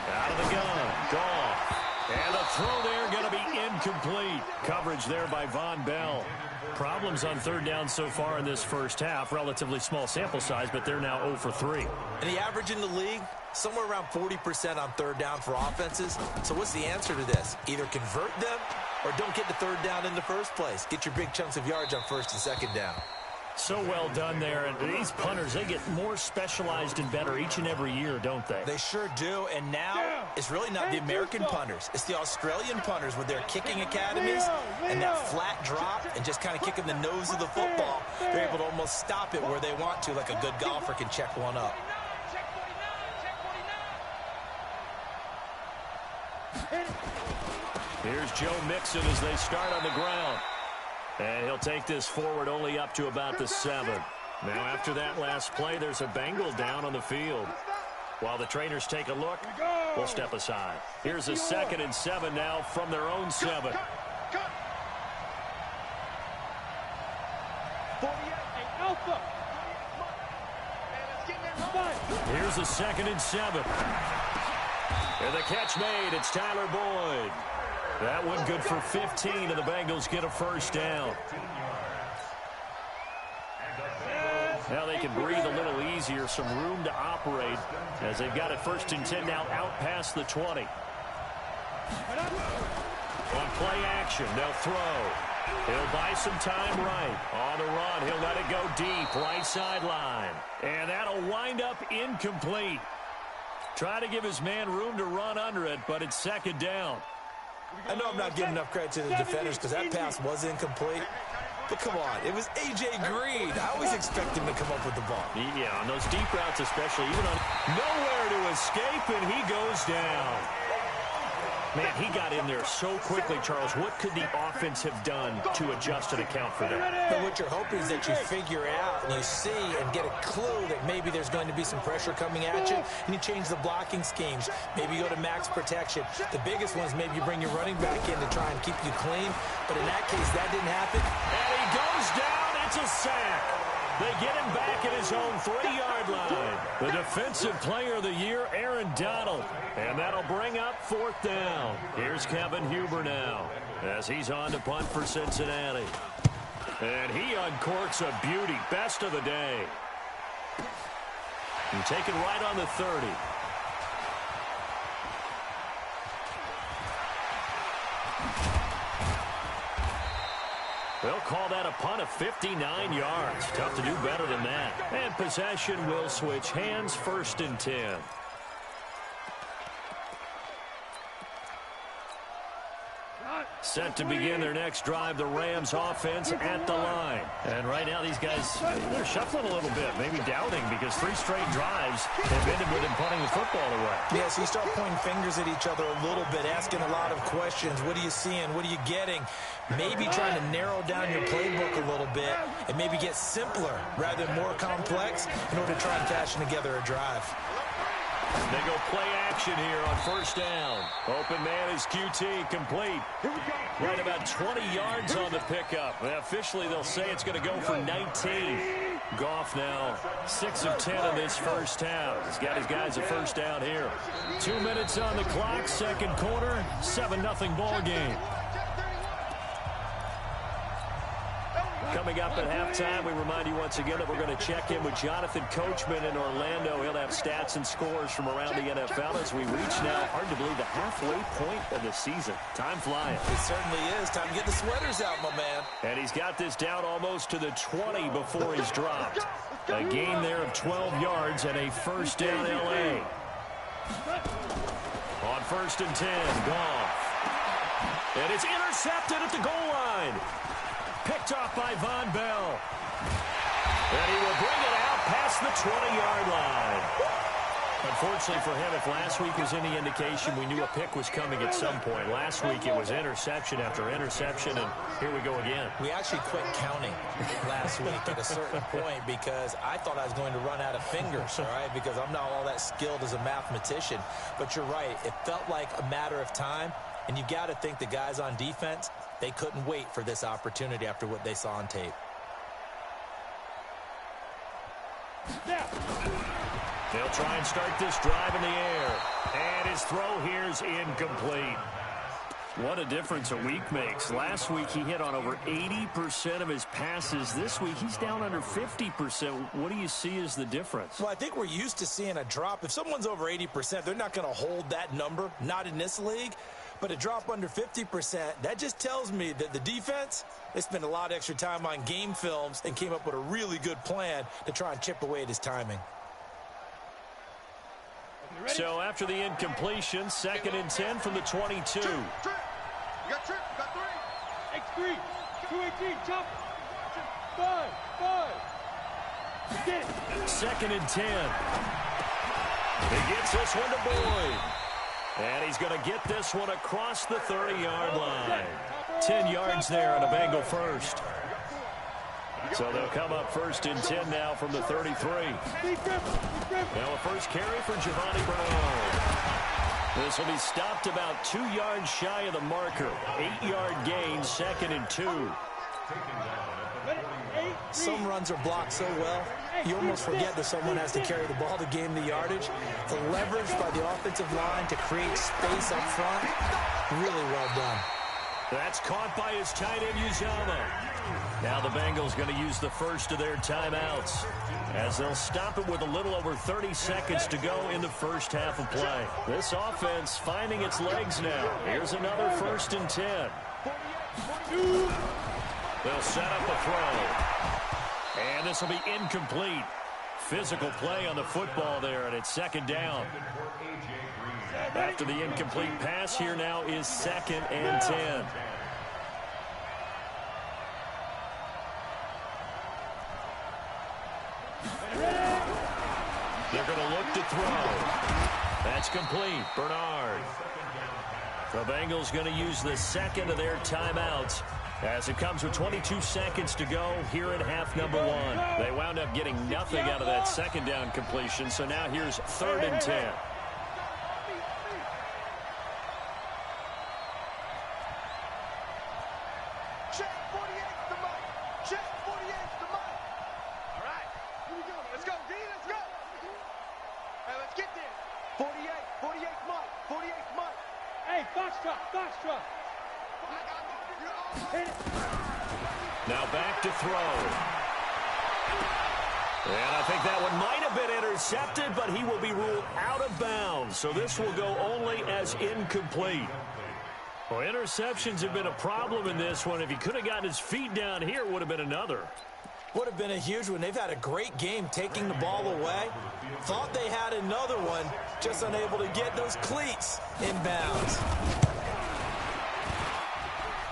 Out of the gun, Goff. And the throw there going to be incomplete. Coverage there by Von Bell. Problems on 3rd down so far in this first half. Relatively small sample size, but they're now 0 for 3. And the average in the league, somewhere around 40% on 3rd down for offenses. So what's the answer to this? Either convert them or don't get the 3rd down in the first place. Get your big chunks of yards on 1st and 2nd down. So well done there. And these punters, they get more specialized and better each and every year, don't they? They sure do. And now it's really not the American punters. It's the Australian punters with their kicking academies and that flat drop and just kind of kicking the nose of the football. They're able to almost stop it where they want to, like a good golfer can check one up. Here's Joe Mixon as they start on the ground. And he'll take this forward only up to about the 7. Now after that last play, there's a Bengal down on the field. While the trainers take a look, we'll step aside. Here's a 2nd and 7 now from their own 7. Here's a 2nd and 7. And the catch made. It's Tyler Boyd. That one good for 15, and the Bengals get a first down. Now they can breathe a little easier, some room to operate as they've got it 1st and 10 now out past the 20. On play action, they'll throw. He'll buy some time right. On the run, he'll let it go deep, right sideline. And that'll wind up incomplete. Try to give his man room to run under it, but it's 2nd down. I know I'm not giving enough credit to the defenders because that pass was incomplete. But come on, it was A.J. Green. I always expect him to come up with the ball. Yeah, on those deep routes especially, even on nowhere to escape, and he goes down. Man, he got in there so quickly, Charles. What could the offense have done to adjust and account for that? But what you're hoping is that you figure out and you see and get a clue that maybe there's going to be some pressure coming at you, and you change the blocking schemes. Maybe you go to max protection. The biggest one is maybe you bring your running back in to try and keep you clean. But in that case, that didn't happen. And he goes down. It's a sack. They get him back at his own 3-yard line. The defensive player of the year, Aaron Donald. And that'll bring up 4th down. Here's Kevin Huber now as he's on to punt for Cincinnati. And he uncorks a beauty. Best of the day. And taken right on the 30. They'll call that a punt of 59 yards. Tough to do better than that. And possession will switch hands, 1st and 10. Set to begin their next drive, the Rams offense at the line. And right now these guys, they're shuffling a little bit, maybe doubting, because 3 straight drives have ended with them punting the football away. Yeah, so you start pointing fingers at each other a little bit, asking a lot of questions. What are you seeing? What are you getting? Maybe trying to narrow down your playbook a little bit and maybe get simpler rather than more complex in order to try and fashion together a drive. They go play action here on 1st down. Open man is QT, complete. Right about 20 yards on the pickup. Officially, they'll say it's going to go for 19. Goff now 6 of 10 in this first half. He's got his guys a 1st down here. 2 minutes on the clock, 2nd quarter, 7-0 ball game. Coming up at halftime, we remind you once again that we're going to check in with Jonathan Coachman in Orlando. He'll have stats and scores from around the NFL as we reach now, hard to believe, the halfway point of the season. Time flying. It certainly is. Time to get the sweaters out, my man. And he's got this down almost to the 20 before he's dropped. A gain there of 12 yards and a 1st down L.A. On 1st and 10, Goff. And it's intercepted at the goal line. Picked off by Von Bell. And he will bring it out past the 20-yard line. Unfortunately for him, if last week was any indication, we knew a pick was coming at some point. Last week it was interception after interception, and here we go again. We actually quit counting last week at a certain point because I thought I was going to run out of fingers, all right, because I'm not all that skilled as a mathematician. But you're right. It felt like a matter of time, and you got to think the guys on defense, they couldn't wait for this opportunity after what they saw on tape. They'll try and start this drive in the air. And his throw here is incomplete. What a difference a week makes. Last week he hit on over 80% of his passes. This week he's down under 50%. What do you see as the difference? Well, I think we're used to seeing a drop. If someone's over 80%, they're not going to hold that number, not in this league. But a drop under 50%, that just tells me that the defense, they spent a lot of extra time on game films and came up with a really good plan to try and chip away at his timing. So after the incompletion, 2nd and 10 from the 22. You got trip. You got 3. X3. 218. Jump. 5. 5. Get it. 2nd and 10. He gets this one to Boyd. And he's going to get this one across the 30-yard line. 10 yards there on a Bengal 1st. So they'll come up 1st and 10 now from the 33. Now a first carry for Giovanni Bernard. This will be stopped about 2 yards shy of the marker. 8-yard gain, 2nd and 2. Some runs are blocked so well, you almost forget that someone has to carry the ball to gain the yardage. The leverage by the offensive line to create space up front, really well done. That's caught by his tight end, Uzama. Now the Bengals going to use the first of their timeouts as they'll stop it with a little over 30 seconds to go in the first half of play. This offense finding its legs now. Here's another 1st and 10. They'll set up a throw. And this will be incomplete. Physical play on the football there, and it's 2nd down. After the incomplete pass, here now is 2nd and 10. They're going to look to throw. That's complete. Bernard. The Bengals going to use the second of their timeouts as it comes with 22 seconds to go here in half number one. They wound up getting nothing out of that second down completion, so now here's 3rd and 10. Check 48's the mic. Check 48's the mic. All right, here we go. Let's go, D. Let's go. Hey, let's get there. 48 mic. 48's mic. Hey, Foxtrot, Foxtrot. Hit it. Now back to throw. And I think that one might have been intercepted, but he will be ruled out of bounds. So this will go only as incomplete. Well, interceptions have been a problem in this one. If he could have gotten his feet down here, it would have been another. Would have been a huge one. They've had a great game taking the ball away. Thought they had another one, just unable to get those cleats in bounds.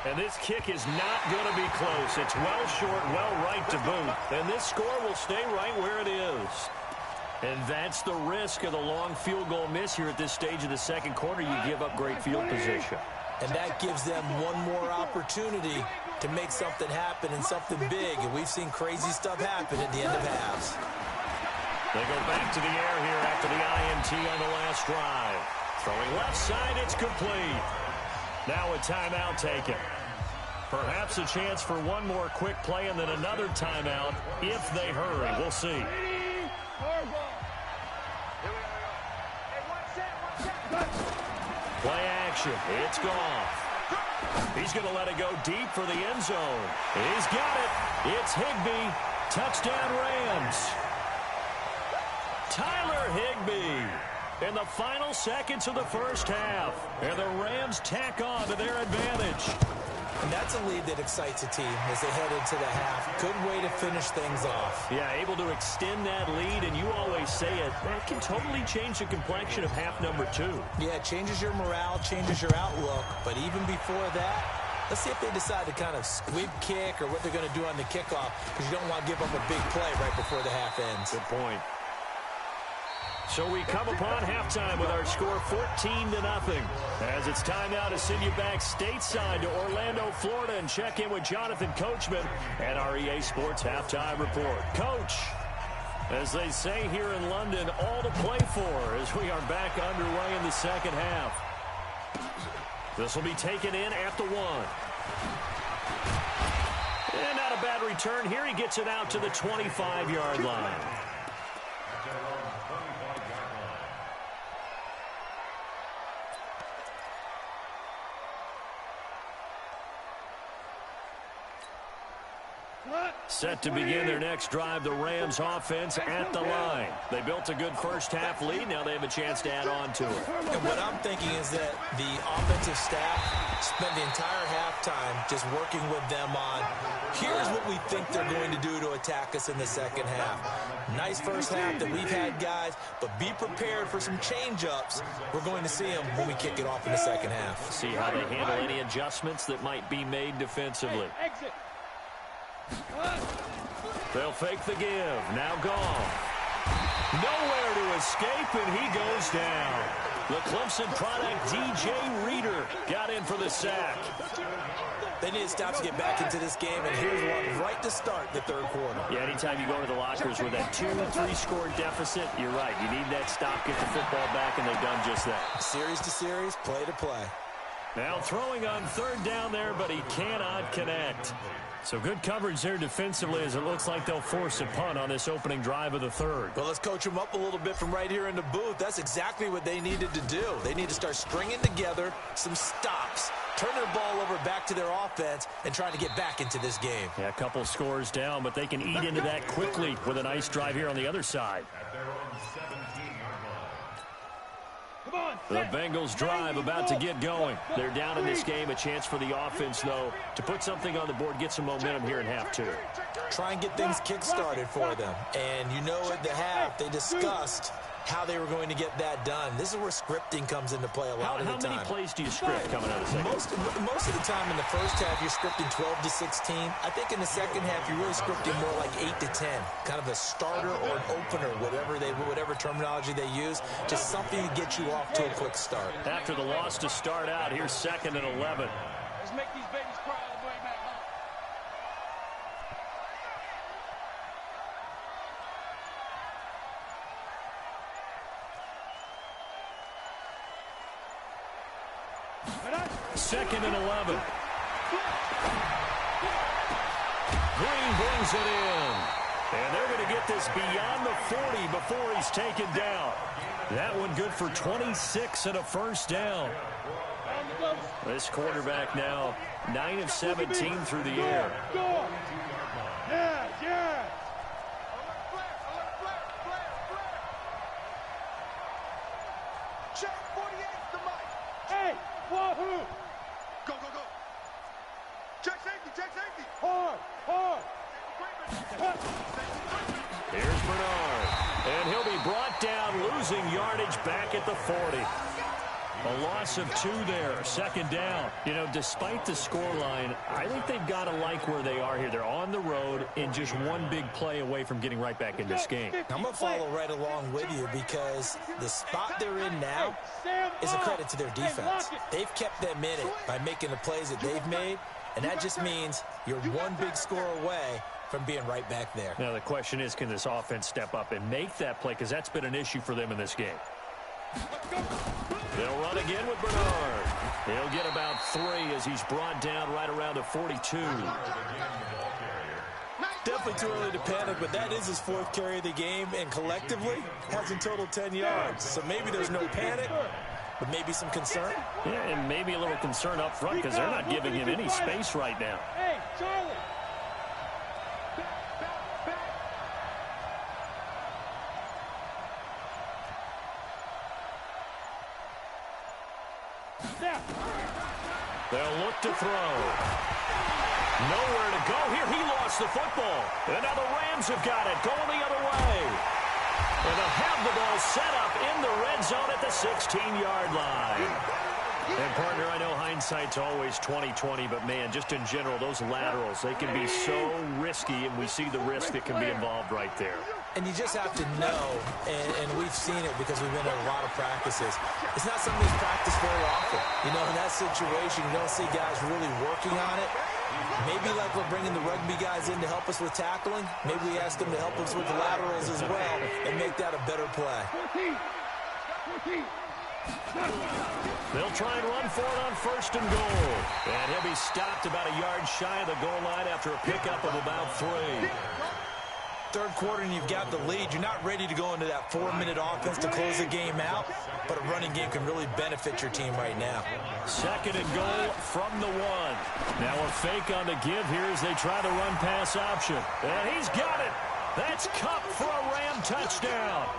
And this kick is not going to be close. It's well short, well right to boot. And this score will stay right where it is. And that's the risk of the long field goal miss here at this stage of the second quarter. You give up great field position. And that gives them one more opportunity to make something happen and something big. And we've seen crazy stuff happen at the end of halves. They go back to the air here after the INT on the last drive. Throwing left side, it's complete. Now a timeout taken. Perhaps a chance for one more quick play and then another timeout if they hurry. We'll see. Play action. It's gone. He's going to let it go deep for the end zone. He's got it. It's Higbee. Touchdown Rams. Tyler Higbee in the final seconds of the first half. And the Rams tack on to their advantage. And that's a lead that excites a team as they head into the half. Good way to finish things off. Yeah, able to extend that lead, and you always say it, that can totally change the complexion of half number two. Yeah, it changes your morale, changes your outlook. But even before that, let's see if they decide to kind of squib kick or what they're going to do on the kickoff, because you don't want to give up a big play right before the half ends. Good point. So we come upon halftime with our score 14-0. As it's time now to send you back stateside to Orlando, Florida, and check in with Jonathan Coachman and our EA Sports Halftime Report. Coach, as they say here in London, all to play for as we are back underway in the second half. This will be taken in at the 1. And not a bad return here. He gets it out to the 25-yard line. Set to begin their next drive, the Rams offense at the line. They built a good first half lead. Now they have a chance to add on to it. And what I'm thinking is that the offensive staff spent the entire halftime just working with them on, here's what we think they're going to do to attack us in the second half. Nice first half that we've had, guys, but be prepared for some change-ups. We're going to see them when we kick it off in the second half. See how they handle any adjustments that might be made defensively. Exit. They'll fake the give. Now gone. Nowhere to escape, and he goes down. The Clemson product, DJ Reader, got in for the sack. They need to stop to get back into this game, and here's one right to start the third quarter. Yeah, anytime you go to the lockers with that 2-3 score deficit, you're right. You need that stop, get the football back, and they've done just that. Series to series, play to play. Now throwing on third down there, but he cannot connect. So good coverage there defensively as it looks like they'll force a punt on this opening drive of the third. Well, let's coach them up a little bit from right here in the booth. That's exactly what they needed to do. They need to start stringing together some stops, turn their ball over back to their offense, and trying to get back into this game. Yeah, a couple scores down, but they can eat into that quickly with a nice drive here on the other side. The Bengals drive about to get going. They're down in this game. A chance for the offense, though, to put something on the board, get some momentum here in half two. Try and get things kick-started for them. And you know at the half, they discussed how they were going to get that done. This is where scripting comes into play a lot of the time. How many plays do you script coming out of the second? Most of the time in the first half, you're scripting 12 to 16. I think in the second half, you're really scripting more like 8 to 10. Kind of a starter or an opener, whatever terminology they use. Just something to get you off to a quick start. After the loss to start out, here's 2nd and 11. Let's make these babies cry all the way back home. Second and 11. Green brings it in. And they're going to get this beyond the 40 before he's taken down. That one good for 26 and a first down. This quarterback now 9 of 17 through the air. Go! Yeah, yeah! Check 48's the mic. Hey, wahoo! Go, go, go. Check safety, check safety. Hard, hard! Here's Bernard. And he'll be brought down, losing yardage back at the 40. A loss of 2 there, 2nd down. You know, despite the scoreline, I think they've got to like where they are here. They're on the road and just one big play away from getting right back in this game. I'm going to follow right along with you because the spot they're in now is a credit to their defense. They've kept them in it by making the plays that they've made, and that just means you're one big score away from being right back there. Now, the question is, can this offense step up and make that play? Because that's been an issue for them in this game. They'll run again with Bernard. He'll get about 3 as he's brought down right around the 42. Definitely too early to panic, but that is his 4th carry of the game, and collectively has in total 10 yards. So maybe there's no panic, but maybe some concern. Yeah, and maybe a little concern up front because they're not giving him any space right now. Hey, Charlie! They'll look to throw. Nowhere to go here. He lost the football. And now the Rams have got it, going the other way. And they'll have the ball set up in the red zone at the 16-yard line. And, partner, I know hindsight's always 20/20, but, man, just in general, those laterals, they can be so risky, and we see the risk that can be involved right there. And you just have to know, and we've seen it because we've been in a lot of practices, it's not something that's practiced very often. You know, in that situation, you don't see guys really working on it. Maybe like we're bringing the rugby guys in to help us with tackling, maybe we ask them to help us with the laterals as well and make that a better play. They'll try and run for it on 1st and goal. And he'll be stopped about a yard shy of the goal line after a pickup of about 3. 3rd quarter and you've got the lead. You're not ready to go into that 4-minute offense to close the game out, but a running game can really benefit your team right now. 2nd and goal from the 1. Now a fake on the give here as they try the run pass option. And he's got it. That's Cup for a Ram touchdown.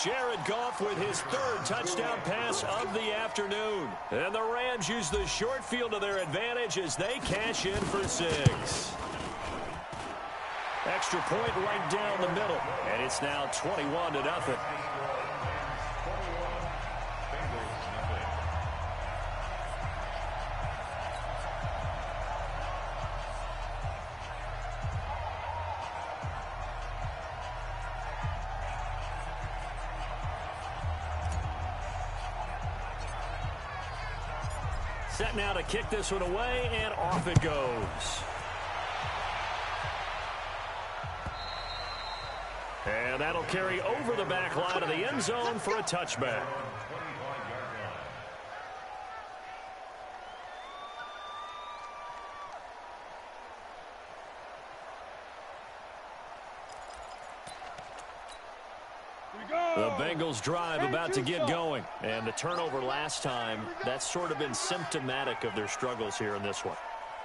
Jared Goff with his 3rd touchdown pass of the afternoon. And the Rams use the short field to their advantage as they cash in for 6. Extra point right down the middle. And it's now 21-0. Set now to kick this one away, and off it goes. And that'll carry over the back line of the end zone for a touchback. The Bengals drive about to get going. And the turnover last time, that's sort of been symptomatic of their struggles here in this one.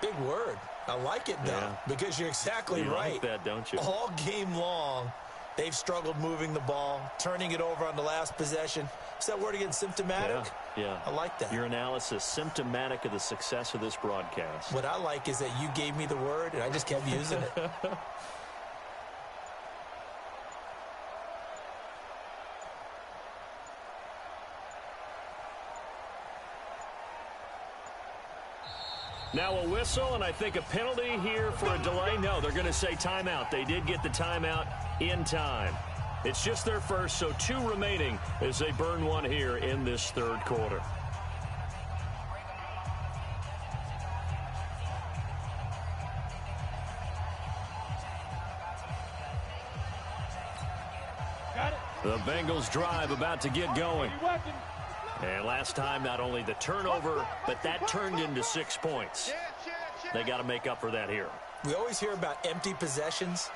Big word. I like it, though, because you're exactly right. You like that, don't you? All game long, they've struggled moving the ball, turning it over on the last possession. Is that word again, symptomatic? Yeah. I like that. Your analysis, symptomatic of the success of this broadcast. What I like is that you gave me the word, and I just kept using it. Now a whistle, and I think a penalty here for a delay. No, they're going to say timeout. They did get the timeout in time. It's just their first, so 2 remaining as they burn one here in this third quarter. The Bengals drive about to get going. And last time, not only the turnover, but that turned into 6 points. They got to make up for that here. We always hear about empty possessions,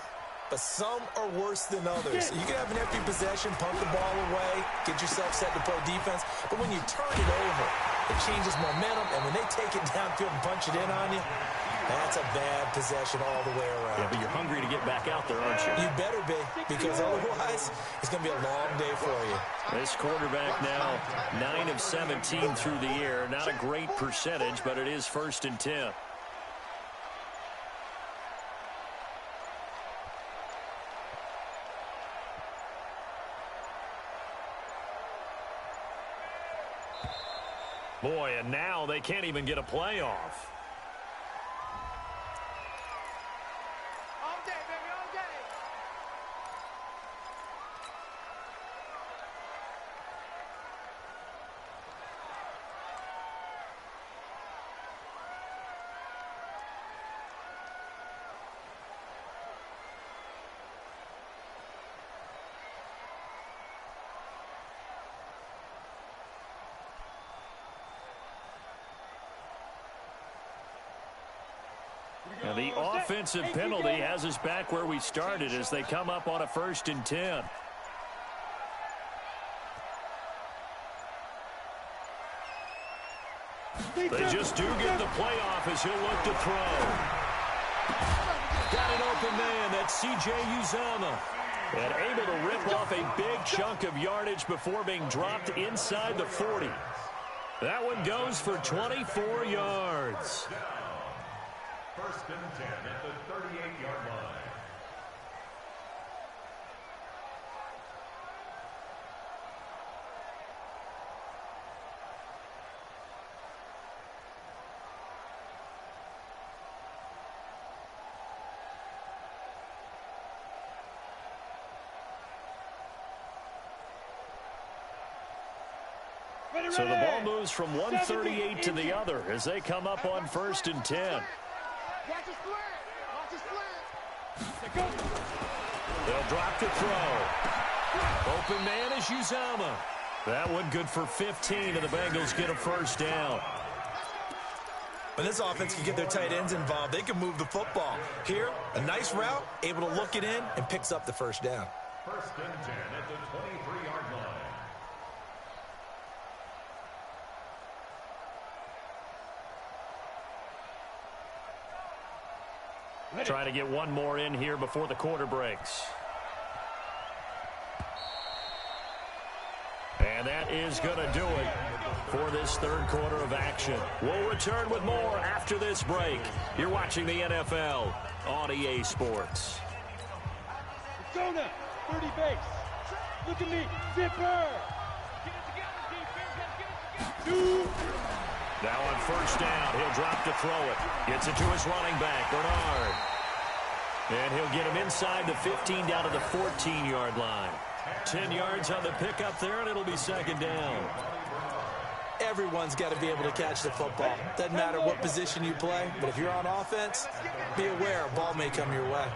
but some are worse than others. You can have an empty possession, punt the ball away, get yourself set to play defense, but when you turn it over, it changes momentum, and when they take it downfield and punch it in on you, that's a bad possession all the way around. Yeah, but you're hungry to get back out there, aren't you? You better be, because otherwise it's going to be a long day for you. This quarterback now 9 of 17 through the air. Not a great percentage, but it is 1st and 10. Boy, and now they can't even get a playoff. All day, baby, all day. Now the offensive penalty has us back where we started as they come up on a 1st and 10. They just do get the playoff as he'll look to throw. Got an open man. That's C.J. Uzomah. And able to rip off a big chunk of yardage before being dropped inside the 40. That one goes for 24 yards. 1st and 10 at the 38-yard line. So the ball moves from 138 to the other as they come up on 1st and 10. Watch it slant. Watch it slant. They'll drop to throw. Open man is Uzomah. That one good for 15, and the Bengals get a 1st down. When this offense can get their tight ends involved, they can move the football. Here, a nice route, able to look it in, and picks up the 1st down. 1st and 10 at the 23-yard line. Trying to get one more in here before the quarter breaks. And that is going to do it for this third quarter of action. We'll return with more after this break. You're watching the NFL on EA Sports. Go now. 30 base. Look at me. Zipper. Now on 1st down, he'll drop to throw it. Gets it to his running back, Bernard. And he'll get him inside the 15 down to the 14-yard line. 10 yards on the pickup there, and it'll be 2nd down. Everyone's got to be able to catch the football. Doesn't matter what position you play, but if you're on offense, be aware a ball may come your way.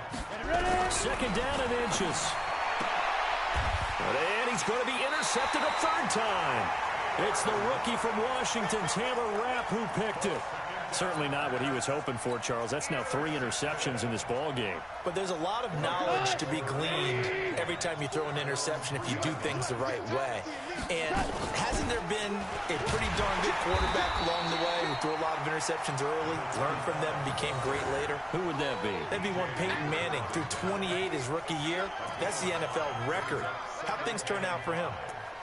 2nd down and inches. And he's going to be intercepted a 3rd time. It's the rookie from Washington, Taylor Rapp, who picked it. Certainly not what he was hoping for, Charles. That's now 3 interceptions in this ball game. But there's a lot of knowledge to be gleaned every time you throw an interception if you do things the right way. And hasn't there been a pretty darn good quarterback along the way who threw a lot of interceptions early, learned from them, and became great later? Who would that be? That'd be one Peyton Manning. Threw 28 his rookie year. That's the NFL record. How'd things turn out for him?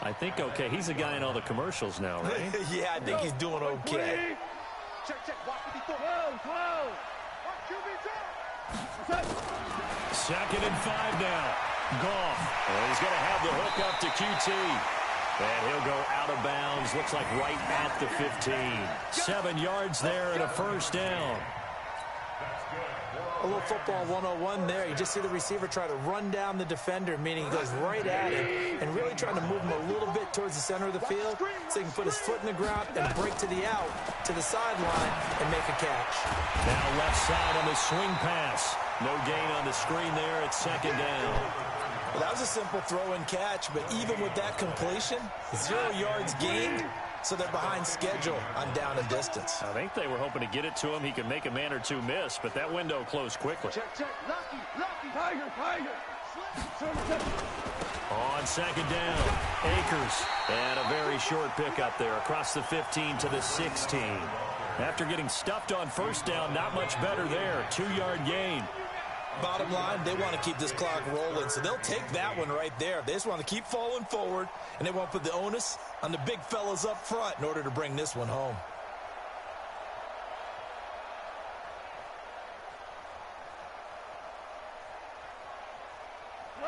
I think okay. He's a guy in all the commercials now, right? Yeah, I think he's doing okay. Check, check. Watch what he throws. Watch QB drop. 2nd and 5 now. Goff. Well, he's going to have the hook up to QT. And he'll go out of bounds. Looks like right at the 15. 7 yards there and a first down. A little football 101 there. You just see the receiver try to run down the defender, meaning he goes right at him and really trying to move him a little bit towards the center of the field so he can put his foot in the ground and break to the out, to the sideline, and make a catch. Now left side on the swing pass. No gain on the screen there. It's second down. Well, that was a simple throw and catch, but even with that completion, 0 yards gained, so they're behind schedule on down and distance. I think they were hoping to get it to him. He could make a man or two miss, but that window closed quickly. Check, check. Lucky. Tiger. On second down, Akers. And a very short pickup there across the 15 to the 16. After getting stuffed on first down, not much better there. 2-yard gain. Bottom line, they want to keep this clock rolling, so they'll take that one right there. They just want to keep falling forward, and they want to put the onus on the big fellas up front in order to bring this one home.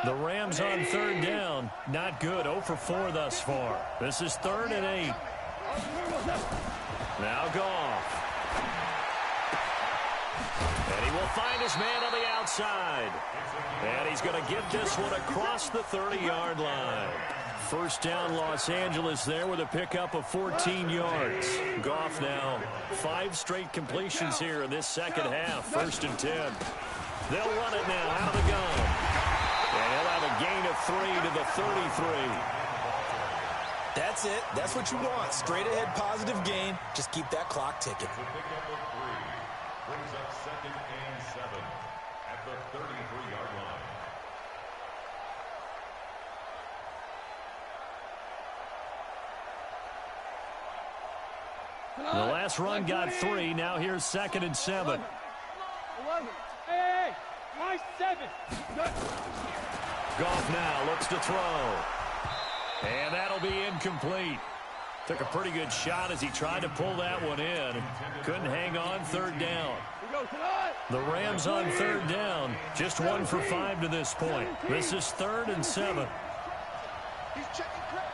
The Rams on third down. Not good. 0 for 4 thus far. This is 3rd and 8. Now Goff. And he will find his man on the outside. And he's going to get this one across the 30-yard line. First down, Los Angeles there with a pickup of 14 yards. Goff now 5 straight completions here in this second half. 1st and 10. They'll run it now out of the gun. And he'll have a gain of 3 to the 33. That's it. That's what you want. Straight ahead positive gain. Just keep that clock ticking. Brings up 2nd and 7 at the 33-yard line. The last run got 3. Now here's 2nd and 7. 11. Hey, my 7. Goff now looks to throw. And that'll be incomplete. Took a pretty good shot as he tried to pull that one in. Couldn't hang on. 3rd down. The Rams on 3rd down. Just 1 for 5 to this point. This is 3rd and 7. He's checking credit.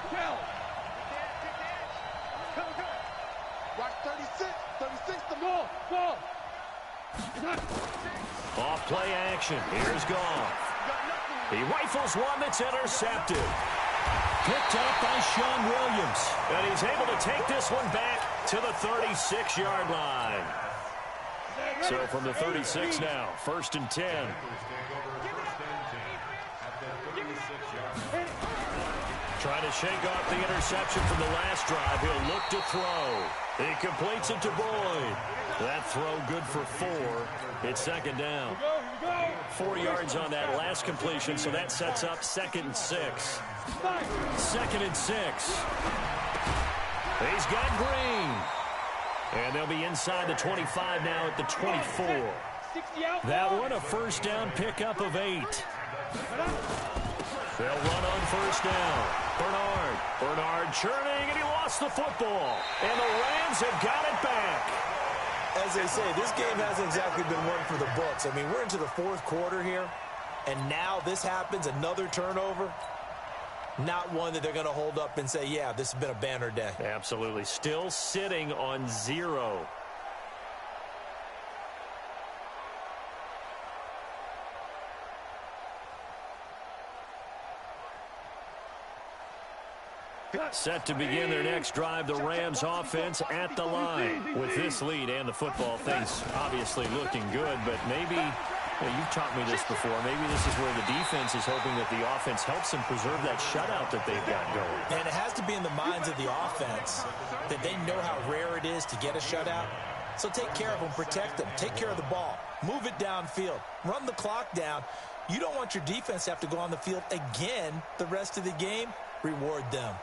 Cal. Watch 36. 36 the Ball. Off play action. Here's Goff. He rifles one that's intercepted. Picked up by Sean Williams. And he's able to take this one back to the 36-yard line. So from the 36 now, 1st and 10. Trying to shake off the interception from the last drive. He'll look to throw. He completes it to Boyd. That throw good for 4. It's 2nd down. 4 yards on that last completion, so that sets up 2nd and 6. 2nd and 6. He's got Green. And they'll be inside the 25 now at the 24. That one a first down pickup of 8. They'll run on first down. Bernard churning, and he lost the football. And the Rams have got it back. As they say, this game hasn't exactly been one for the books. I mean, we're into the 4th quarter here, and now this happens, another turnover. Not one that they're going to hold up and say, yeah, this has been a banner day. Absolutely. Still sitting on 0. Set to begin their next drive, the Rams offense at the line. With this lead and the football, things obviously looking good, but maybe, you've taught me this before, maybe this is where the defense is hoping that the offense helps them preserve that shutout that they've got going. And it has to be in the minds of the offense that they know how rare it is to get a shutout. So take care of them, protect them, take care of the ball, move it downfield, run the clock down. You don't want your defense to have to go on the field again the rest of the game. Reward them.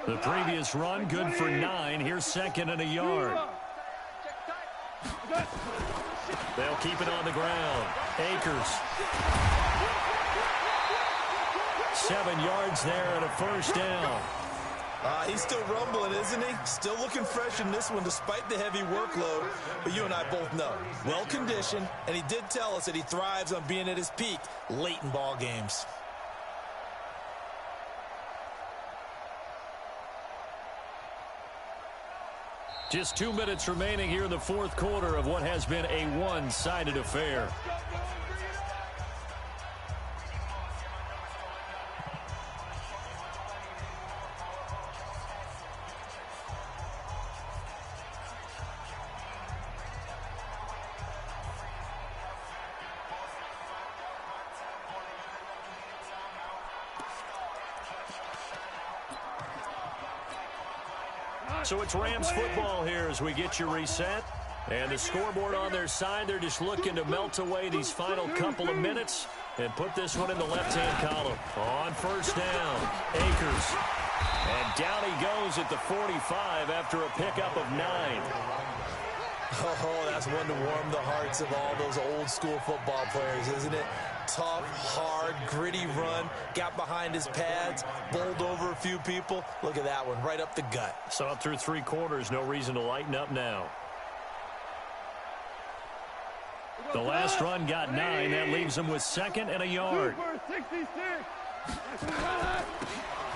The previous run, good for 9. Here's 2nd and a yard. They'll keep it on the ground. Akers. 7 yards there and a first down. He's still rumbling, isn't he? Still looking fresh in this one despite the heavy workload. But you and I both know, well-conditioned, and he did tell us that he thrives on being at his peak late in ball games. Just 2 minutes remaining here in the fourth quarter of what has been a one-sided affair. So it's Rams football here as we get you reset. And the scoreboard on their side, they're just looking to melt away these final couple of minutes and put this one in the left-hand column. On first down, Akers. And down he goes at the 45 after a pickup of 9. Oh, that's one to warm the hearts of all those old-school football players, isn't it? Tough, hard, gritty run, got behind his pads, bowled over a few people. Look at that one, right up the gut. Saw it through 3 quarters, no reason to lighten up now. The last run got 9. That leaves them with 2nd and a yard.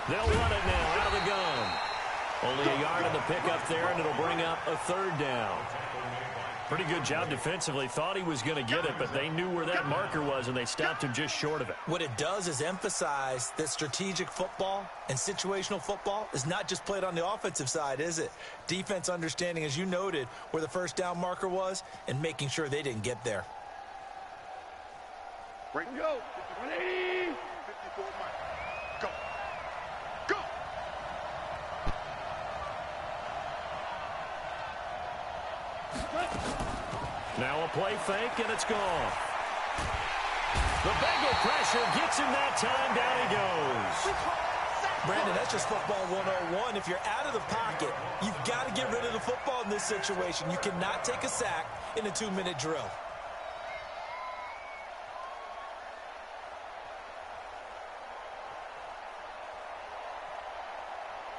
They'll run it now out of the gun. Only a yard on the pickup there, and it'll bring up a 3rd down. Pretty good job defensively. Thought he was going to get it, but they knew where that marker was, and they stopped him just short of it. What it does is emphasize that strategic football and situational football is not just played on the offensive side, is it? Defense understanding, as you noted, where the first down marker was and making sure they didn't get there. Right. Go. 180. 54 miles. Go. Go. Now a play fake, and it's gone. The Bengal pressure gets him that time. Down he goes. Brandon, that's just football 101. If you're out of the pocket, you've got to get rid of the football in this situation. You cannot take a sack in a 2-minute drill.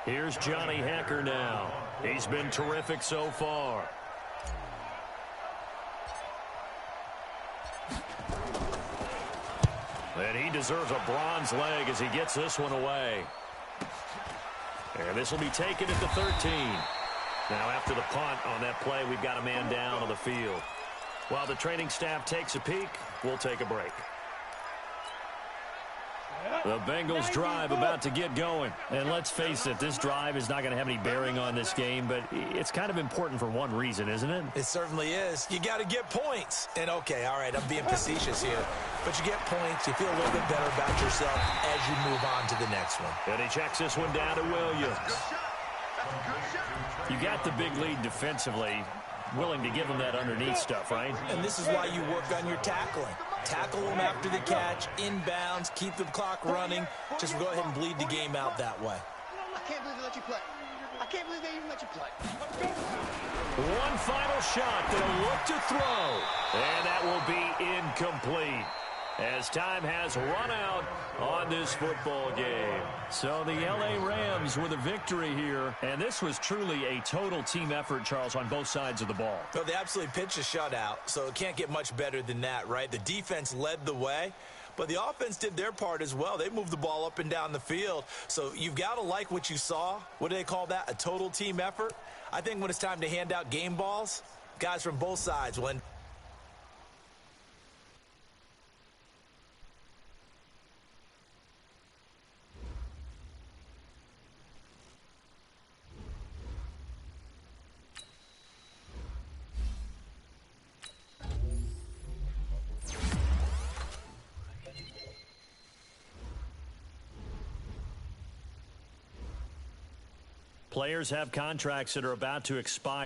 Here's Johnny Hekker now. He's been terrific so far. And he deserves a bronze leg as he gets this one away. And this will be taken at the 13. Now after the punt on that play, we've got a man down on the field. While the training staff takes a peek, we'll take a break. The Bengals drive about to get going. And let's face it, this drive is not going to have any bearing on this game, but it's kind of important for one reason, isn't it? It certainly is. You got to get points. And okay, all right, I'm being facetious here. But you get points, you feel a little bit better about yourself as you move on to the next one. And he checks this one down to Williams. You got the big lead defensively, willing to give him that underneath stuff, right? And this is why you work on your tackling. Tackle them after the catch, inbounds, keep the clock running. Just go ahead and bleed the game out that way. I can't believe they let you play. I can't believe they even let you play. One final shot that'll look to throw. And that will be incomplete, as time has run out on this football game. So the L.A. Rams with a victory here. And this was truly a total team effort, Charles, on both sides of the ball. Well, they absolutely pitched a shutout, so it can't get much better than that, right? The defense led the way, but the offense did their part as well. They moved the ball up and down the field. So you've got to like what you saw. What do they call that? A total team effort? I think when it's time to hand out game balls, guys from both sides will end. Players have contracts that are about to expire.